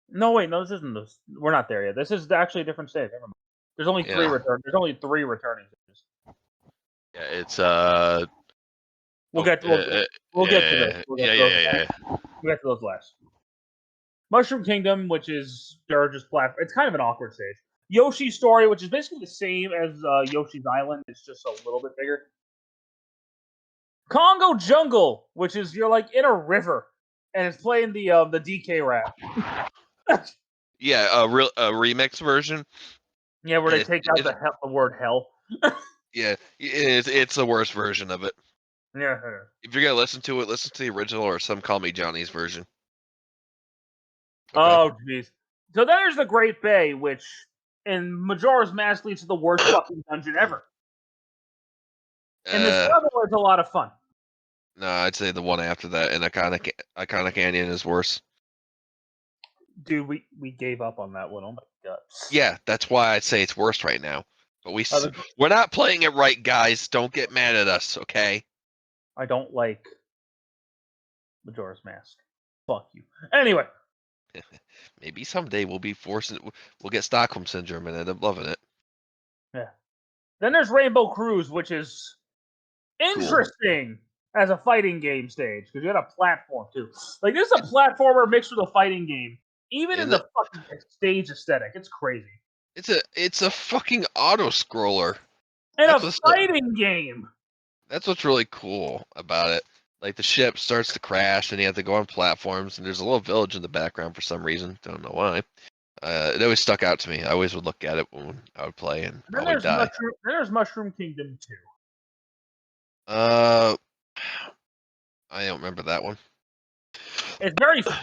No, wait, no, this isn't. We're not there yet. This is actually a different stage. There's only 3 return. There's only 3 returning stages. Yeah, it's We'll get to this. We'll get to those last. Mushroom Kingdom, which is Dirge's platform. It's kind of an awkward stage. Yoshi's Story, which is basically the same as Yoshi's Island. It's just a little bit bigger. Congo Jungle, which is you're like in a river, and it's playing the DK rap. Yeah, a remix version. Yeah, where they take out the word hell. Yeah, it's the worst version of it. Yeah. If you're gonna listen to it, listen to the original or Some Call Me Johnny's version. Okay. Oh, jeez. So there's the Great Bay, which in Majora's Mask leads to the worst fucking dungeon ever. And this level is a lot of fun. No, I'd say the one after that, and Iconic Canyon is worse. Dude, we gave up on that one. Oh my god. Yeah, that's why I'd say it's worse right now. But we're not playing it right, guys. Don't get mad at us, okay? I don't like Majora's Mask. Fuck you. Anyway. Maybe someday we'll get Stockholm Syndrome and end up loving it. Yeah. Then there's Rainbow Cruise, which is interesting as a fighting game stage, because you got a platform too. Like, this is a platformer mixed with a fighting game. Even in the fucking stage aesthetic, it's crazy. It's a fucking auto scroller. And a fighting game. That's what's really cool about it. Like, the ship starts to crash, and you have to go on platforms, and there's a little village in the background for some reason. Don't know why. It always stuck out to me. I always would look at it when I would play and probably die. Then there's Mushroom Kingdom 2. I don't remember that one. It's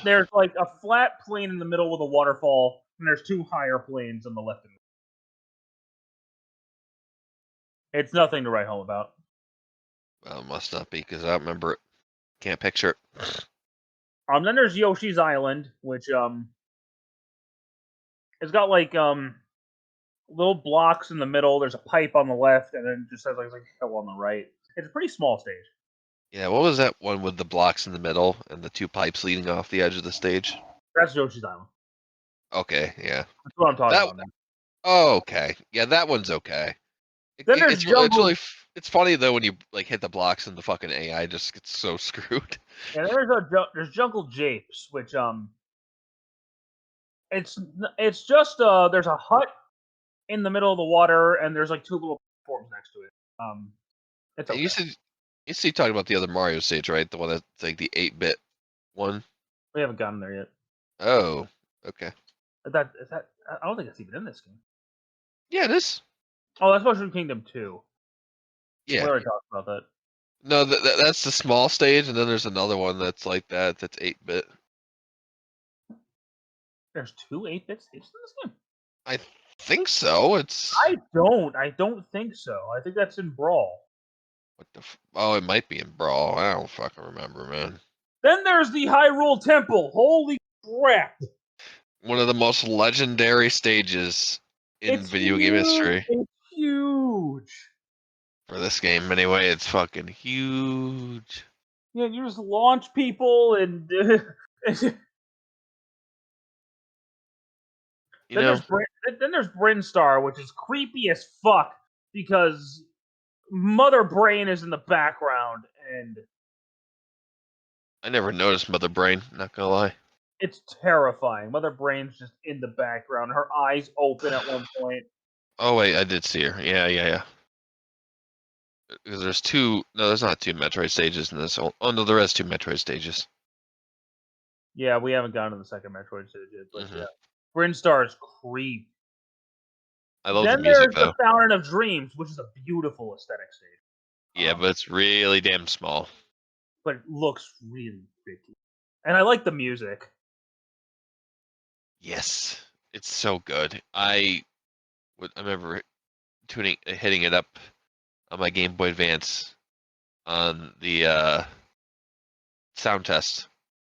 there's like a flat plane in the middle with a waterfall, and there's 2 higher planes on the left and right. It's nothing to write home about. Well, it must not be, because I don't remember it. Can't picture it. Then there's Yoshi's Island, which it's got like little blocks in the middle. There's a pipe on the left, and then it just has like hell on the right. It's a pretty small stage. Yeah, what was that one with the blocks in the middle and the 2 pipes leading off the edge of the stage? That's Yoshi's Island. Okay, yeah. That's what I'm talking about now. Oh, okay. Yeah, that one's okay. Then there's it's funny though when you like hit the blocks and the fucking AI just gets so screwed. Yeah, there's Jungle Japes, which it's just there's a hut in the middle of the water, and there's like 2 little platforms next to it. It's And okay. you see talking about the other Mario stage, right? The one that's like the 8-bit one. We haven't gotten there yet. Oh, okay. Is that? I don't think it's even in this game. Yeah, it is. Oh, that's Mushroom Kingdom 2. We Yeah. already talked about that. No, that's the small stage, and then there's another one that's like that. That's 8-bit. There's 2 8-bit stages in this game. I think so. It's I don't think so. I think that's in Brawl. what the? Oh, it might be in Brawl. I don't fucking remember, man. Then there's the Hyrule Temple. Holy crap! One of the most legendary stages in It's video game huge. history It's huge. for this game. Anyway, it's fucking huge. Yeah, you just launch people and then You know, there's Brinstar, which is creepy as fuck because Mother Brain is in the background and I never noticed Mother Brain. Not gonna lie. it's terrifying. Mother Brain's just in the background. Her eyes open at one point. Oh wait, I did see her. Yeah. Because there's two. No, there's not two Metroid stages in this. Oh no, there is two Metroid stages. Yeah, we haven't gotten to the second Metroid stage yet, but Mhm. yeah. Brinstar's creep. I love the Then music there's though. the Fountain of Dreams, which is a beautiful aesthetic stage. Yeah, but it's really damn small. But it looks really pretty. And I like the music. Yes, it's so good. I remember hitting it up on my Game Boy Advance on the sound test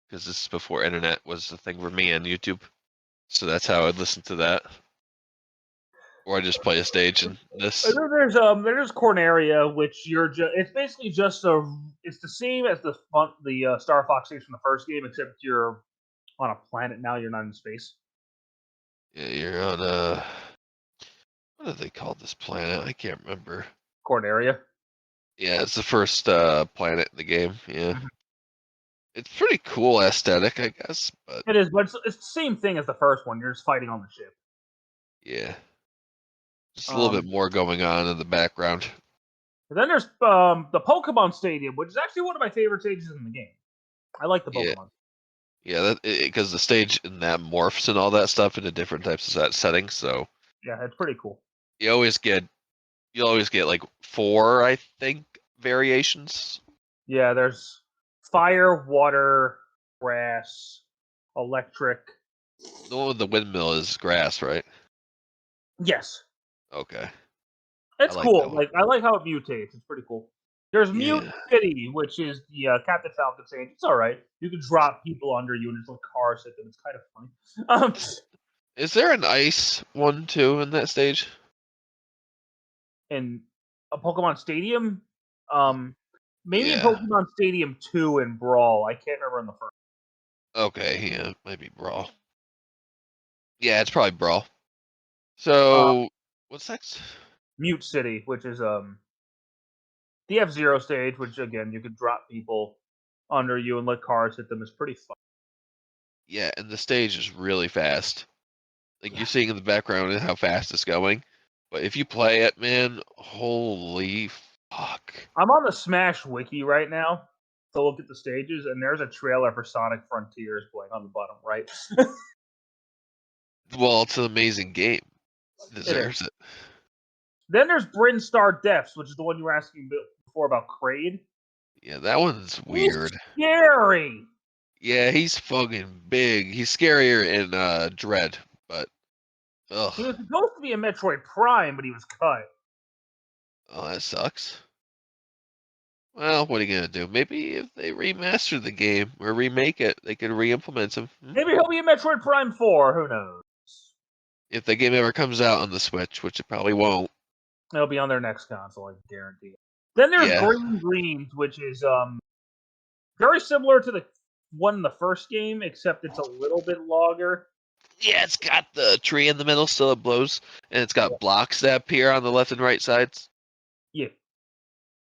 because this is before internet was the thing for me on YouTube. So that's how I'd listen to that, or I just play a stage and And this. then there's Corneria, which it's basically just it's the same as the Star Fox stage from the first game, except you're on a planet now. You're not in space. Yeah, you're on what do they call this planet? I can't remember. Corneria. Yeah, it's the first planet in the game. Yeah, Mhm. it's pretty cool aesthetic, I guess, but It is, but it's the same thing as the first one. You're just fighting on the ship. yeah, just a little bit more going on in the background. Then there's the Pokemon Stadium, which is actually one of my favorite stages in the game. I like the Yeah, Pokemon. yeah, that because the stage and that morphs and all that stuff into different types of settings. So Yeah, it's pretty cool. you always get like 4, I think, variations. Yeah, there's fire, water, grass, electric. The one with the windmill is grass, right? Yes, Okay, I it's like that cool. one. Like I like how it mutates. It's pretty cool. There's Mute Yeah. City, which is the Captain Falcon stage. It's all right. You can drop people under you and just let cars hit them. It's kind of funny. Is there an ice one too in that stage? In a Pokemon Stadium, maybe in Yeah. Pokemon Stadium 2 and Brawl. I can't remember in the first. Okay. Yeah. Maybe Brawl. Yeah, it's probably Brawl. Uh, So what's next? Mute City, which is the F-Zero stage, which again you could drop people under you and let cars hit them, is pretty fun. Yeah, and the stage is really fast. Like Yeah. you're seeing in the background and how fast it's going. But if you play it, man, holy fuck. I'm on the Smash wiki right now to look at the stages, and there's a trailer for Sonic Frontiers playing on the bottom right. Well, it's an amazing game. It It is. deserves it. Then there's Brinstar Depths, which is the one you were asking before about Kraid. Yeah, that one's He's weird. scary. Yeah, he's fucking big. He's scarier in Dread, but ugh. He was supposed to be a Metroid Prime, but he was cut. Oh, that sucks. Well, what are you gonna do? Maybe if they remaster the game or remake it, they could re-implement him. Maybe he'll be a Metroid Prime 4. Who knows? If the game ever comes out on the Switch, which it probably won't. It'll be on their next console, I guarantee it. Then there's Yeah. Green Greens, which is very similar to the one in the first game, except it's a little bit longer. Yeah, it's got the tree in the middle still it blows, and it's got Yeah. blocks that appear on the left and right sides. Yeah.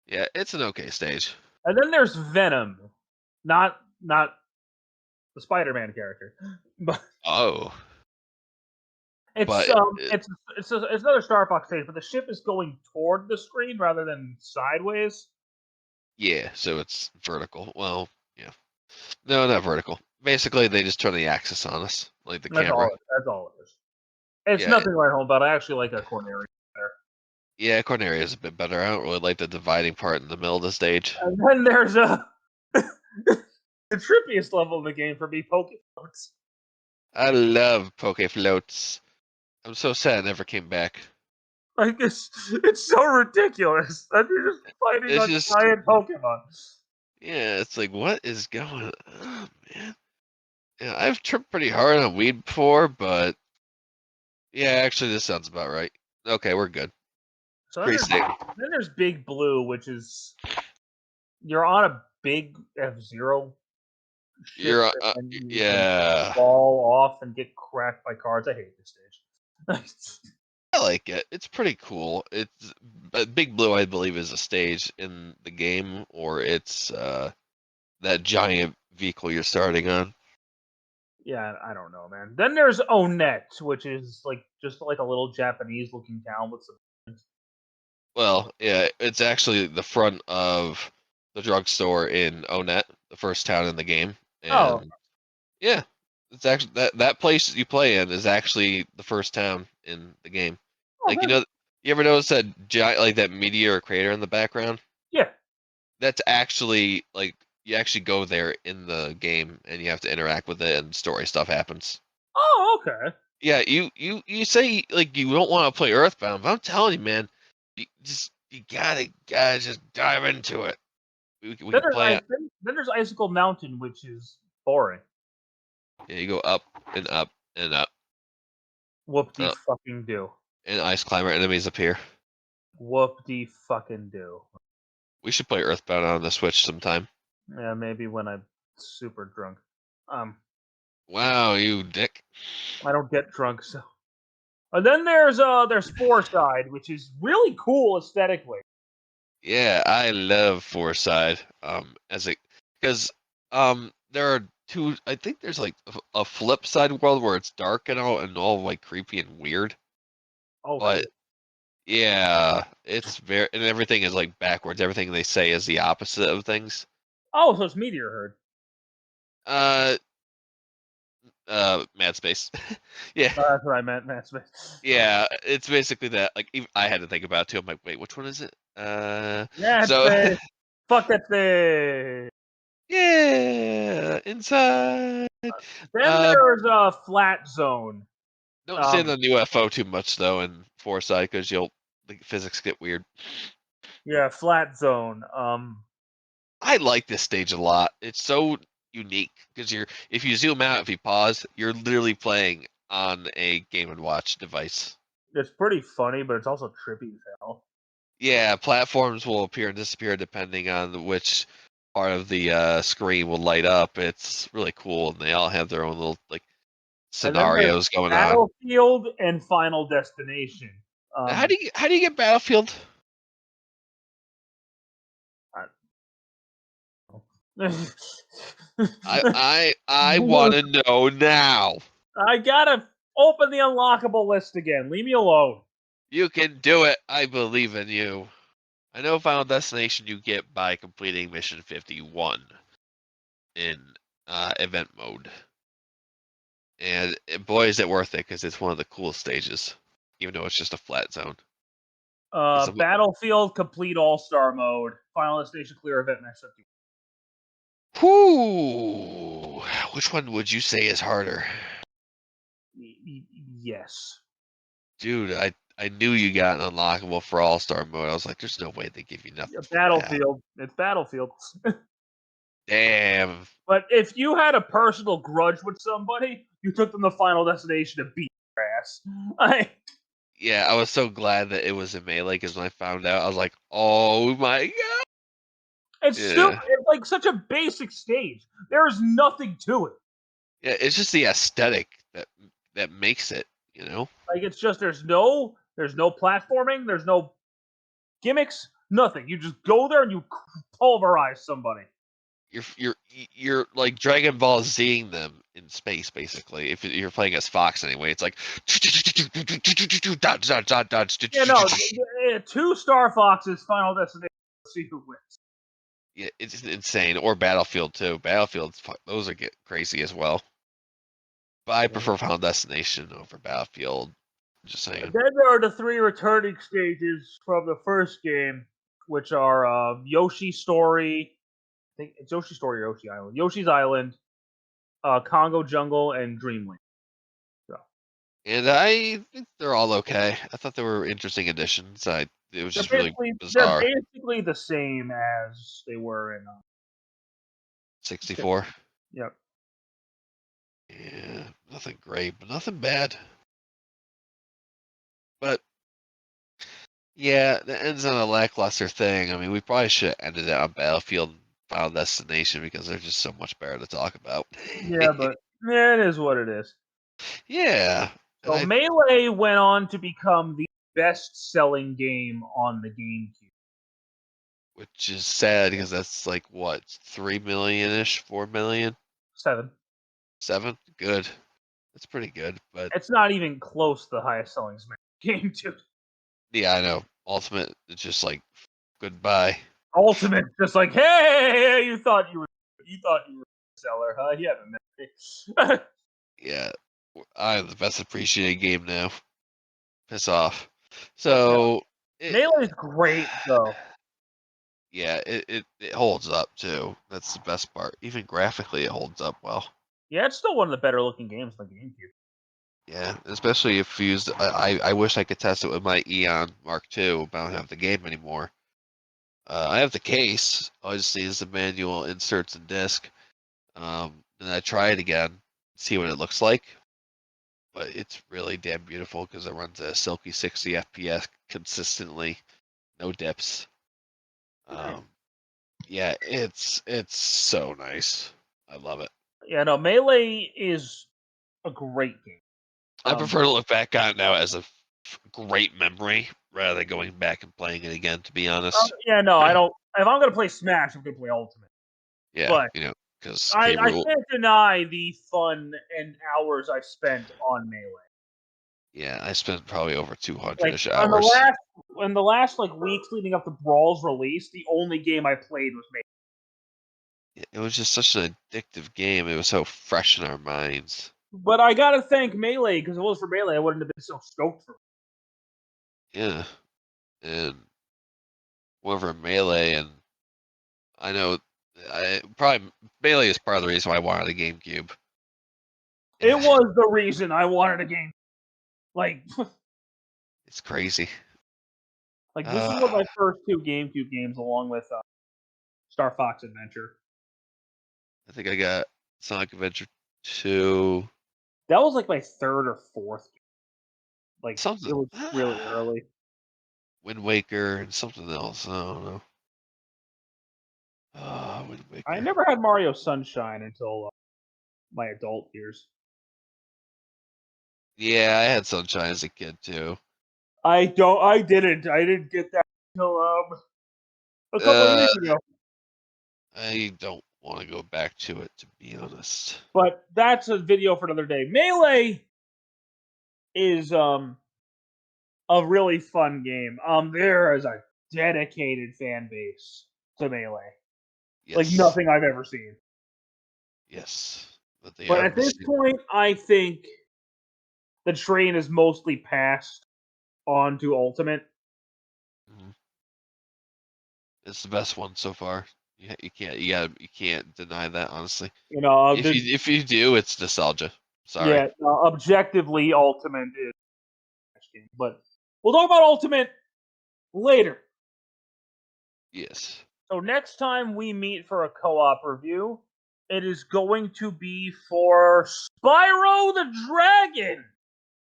Yeah, it's an okay stage. And then there's Venom. Not the Spider-Man character. But Oh. It's but it's another Star Fox stage, but the ship is going toward the screen rather than sideways. yeah, so it's vertical. Well, yeah, no, not vertical. Basically, they just turn the axis on us, like the camera. That's all it is. It's Yeah, nothing right home, but I actually like a Corneria better. yeah, Corneria is a bit better. I don't really like the dividing part in the middle of the stage. And then there's a the trippiest level in the game for me, Pokefloats. I love Poke Floats. I'm so sad it never came back. Like it's so ridiculous that you're just fighting It's a just, giant Pokemon. yeah, it's like, what is going on, man? Yeah, I've tripped pretty hard on weed before, but yeah, actually, this sounds about right. Okay, we're good. So Pretty safe. then there's Big Blue, which is you're on a big F-Zero ship, You're, and you can yeah, fall off and get cracked by cards. I hate this stage. I like it. It's pretty cool. It's Big Blue, I believe, is a stage in the game, or it's that giant vehicle you're starting on. Yeah, I don't know, man. Then there's Onett, which is like just like a little Japanese-looking town with some. Well, yeah, it's actually the front of the drugstore in Onet, the first town in the game, Oh, and yeah, it's actually that place you play in is actually the first town in the game. Like, that's, you ever notice that giant, like that meteor crater in the background? yeah. That's actually like you actually go there in the game and you have to interact with it and story stuff happens. Oh, okay. Yeah, you say like you don't want to play Earthbound, but I'm telling you, man, you gotta just dive into it. We Then can play it. then there's Icicle Mountain, which is boring. Yeah, you go up and up and up. Whoop de Uh, fucking do. and ice climber enemies appear. Whoop de fucking do. We should play Earthbound on the Switch sometime. Yeah, maybe when I'm super drunk. Wow, you dick. I don't get drunk, so. And then there's Foreside, which is really cool aesthetically. Yeah, I love Foreside. As a because there are two. I think there's like a flip side world where it's dark and all like creepy and weird. Oh, But cool. yeah, it's very and everything is like backwards. Everything they say is the opposite of things. Oh, so it's Meteor Herd. Uh, Mad Space. Yeah, That's what I meant, man. yeah. It's basically that. Like even I had to think about it too. I'm like, wait, which one is it? Yeah, it's So the fuck that thing. yeah, inside. Then there's a Flat Zone. Don't say the UFO too much though in Foresight because the physics get weird. Yeah, Flat Zone. I like this stage a lot. It's so unique because if you zoom out, if you pause, you're literally playing on a Game and Watch device. It's pretty funny, but it's also trippy as hell. Yeah, platforms will appear and disappear depending on which part of the screen will light up. It's really cool, and they all have their own little like scenarios going on. Battlefield and Final Destination. How do you get Battlefield? I want to know now. I gotta open the unlockable list again. Leave me alone. You can do it. I believe in you. I know Final Destination you get by completing Mission 51 in event mode. And boy, is it worth it because it's one of the coolest stages, even though it's just a flat zone. Battlefield complete all-star mode. Final Destination clear event match 51. Whoo! Which one would you say is harder? Yes. Dude, I knew you got an unlockable for all-star mode. I was like, there's no way they give you nothing. Battlefield. It's Battlefield. Damn. But if you had a personal grudge with somebody, you took them to Final Destination to beat their ass. Yeah, I was so glad that it was in Melee because when I found out, I was like, oh my god. It's like such a basic stage. There's nothing to it. Yeah, it's just the aesthetic that makes it, you know? Like it's just there's no platforming, there's no gimmicks, nothing. You just go there and you pulverize somebody. You're like Dragon Ball Zing them in in space, basically. If you're playing as Fox anyway, it's like dodge, dodge, dodge, dodge. Yeah, no, 2 Star Foxes, Final Destination. Let's see who wins. Yeah, it's insane. Or Battlefield too. Battlefield, those are get crazy as well. But I prefer Final Destination over Battlefield. Just saying. Then there are the 3 returning stages from the first game, which are Yoshi's Story. I think it's Yoshi's Story or Yoshi Island. Yoshi's Island, Congo Jungle, and Dreamland. So. And I think they're all okay. I thought they were interesting additions. It was just really bizarre. They're basically the same as they were in 64. Yep. Yeah, nothing great, but nothing bad. But yeah, that ends on a lackluster thing. I mean, we probably should have ended it on Battlefield and Final Destination because they're just so much better to talk about. Yeah, but it is what it is. Yeah. So Melee went on to become the best-selling game on the GameCube. Which is sad because that's like what, 3 million-ish, 4 million? 7. 7? Good. That's pretty good, but it's not even close to the highest-selling Smash game, dude. Yeah, I know. Ultimate is just like goodbye. Ultimate, just like, hey, you thought you were a seller, huh? You haven't met me. Yeah, I have the best appreciated game now. Piss off. So Melee's great though. Yeah, it holds up too. That's the best part. Even graphically, it holds up well. Yeah, it's still one of the better looking games on the GameCube. Yeah, especially if used. I wish I could test it with my Eon Mark II, but I don't have the game anymore. I have the case. All I just need is the manual, inserts, and disc. And I try it again, see what it looks like. But it's really damn beautiful because it runs at a silky 60 FPS consistently, no dips. Yeah, it's so nice. I love it. Yeah, no, Melee is a great game. I prefer to look back on it now as a great memory rather than going back and playing it again, to be honest. Yeah, no, I don't. If I'm gonna play Smash, I'm gonna play Ultimate. Yeah, but because I can't deny the fun and hours I spent on Melee. Yeah, I spent probably over 200-ish hours. In the last weeks leading up to Brawl's release, the only game I played was Melee. It was just such an addictive game. It was so fresh in our minds. But I gotta thank Melee, because if it was for Melee, I wouldn't have been so stoked for it. Yeah, and whoever Melee, and I know probably Melee is part of the reason why I wanted a GameCube. It was the reason I wanted a game. It's crazy. This is one of my first 2 GameCube games, along with Star Fox Adventure. I think I got Sonic Adventure 2. That was my 3rd or 4th game. Something. It was really early. Wind Waker and something else. I don't know. Wind Waker. I never had Mario Sunshine until my adult years. Yeah, I had Sunshine as a kid too. I didn't get that until a couple of years ago. I don't want to go back to it, to be honest. But that's a video for another day. Melee is a really fun game. There is a dedicated fan base to Melee. Yes. Like nothing I've ever seen. Yes. But at this point, I think the train is mostly passed on to Ultimate. Mm-hmm. It's the best one so far. You can't deny that, honestly. If you do, it's nostalgia. Sorry. Yeah, objectively, Ultimate is the best game. But we'll talk about Ultimate later. Yes. So next time we meet for a co-op review, it is going to be for Spyro the Dragon.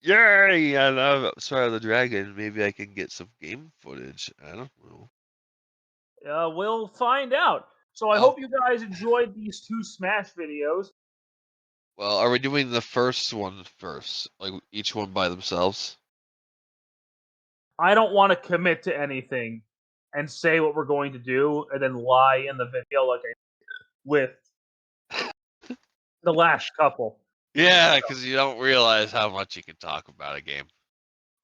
Yay! I love Spyro the Dragon. Maybe I can get some game footage. I don't know. We'll find out. So I hope you guys enjoyed these 2 Smash videos. Well, are we doing the first one first? Like each one by themselves? I don't want to commit to anything and say what we're going to do and then lie in the video like I did with the last couple. Yeah, because you don't realize how much you can talk about a game.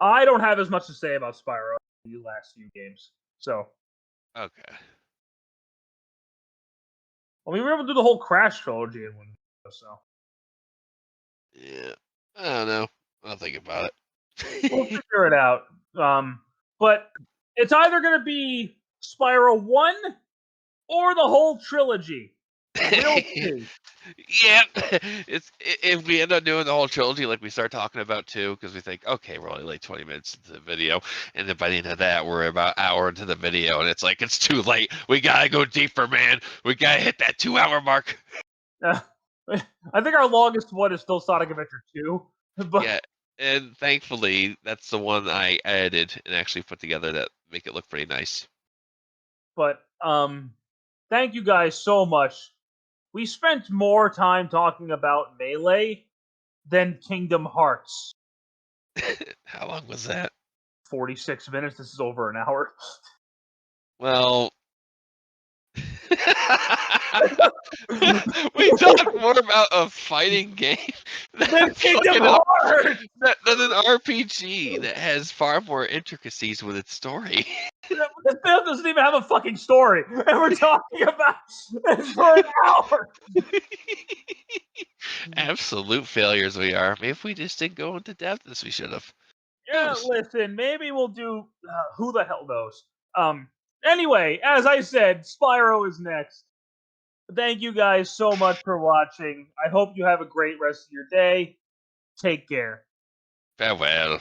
I don't have as much to say about Spyro in the last few games. So, Okay. we were able to do the whole Crash trilogy in one video, so. Yeah. I don't know. I'll think about We'll it. figure it out. But it's either going to be Spyro 1 or the whole trilogy. We'll see. Yeah, if we end up doing the whole trilogy, like we start talking about too, because we think, okay, we're only like 20 minutes into the video, and then by the end of that, we're about an hour into the video, and it's like it's too late. We gotta go deeper, man. We gotta hit that 2-hour mark. I think our longest one is still Sonic Adventure 2. But, Yeah, and thankfully, that's the one I edited and actually put together that make it look pretty nice. but thank you guys so much. We spent more time talking about Melee than Kingdom Hearts. How long was that? 46 minutes. This is over an hour. Well, we talk more about a fighting game Than Kingdom Hearts! than an RPG that has far more intricacies with its story. This film doesn't even have a fucking story, and we're talking about it for an hour. Absolute failures we are. Maybe if we just didn't go into depth as we should have. Yeah, listen, maybe we'll do. Who the hell knows? Anyway, as I said, Spyro is next. Thank you guys so much for watching. I hope you have a great rest of your day. Take care. Farewell.